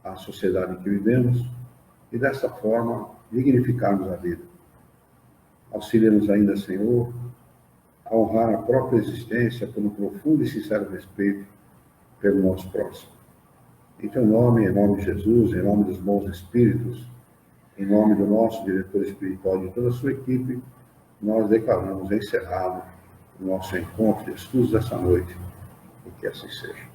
à sociedade em que vivemos e, dessa forma, dignificarmos a vida. Auxilia-nos ainda, Senhor, a honrar a própria existência por um profundo e sincero respeito pelo nosso próximo. Em teu nome, em nome de Jesus, em nome dos bons espíritos, em nome do nosso diretor espiritual e de toda a sua equipe, nós declaramos encerrado o nosso encontro de estudos dessa noite, e que assim seja.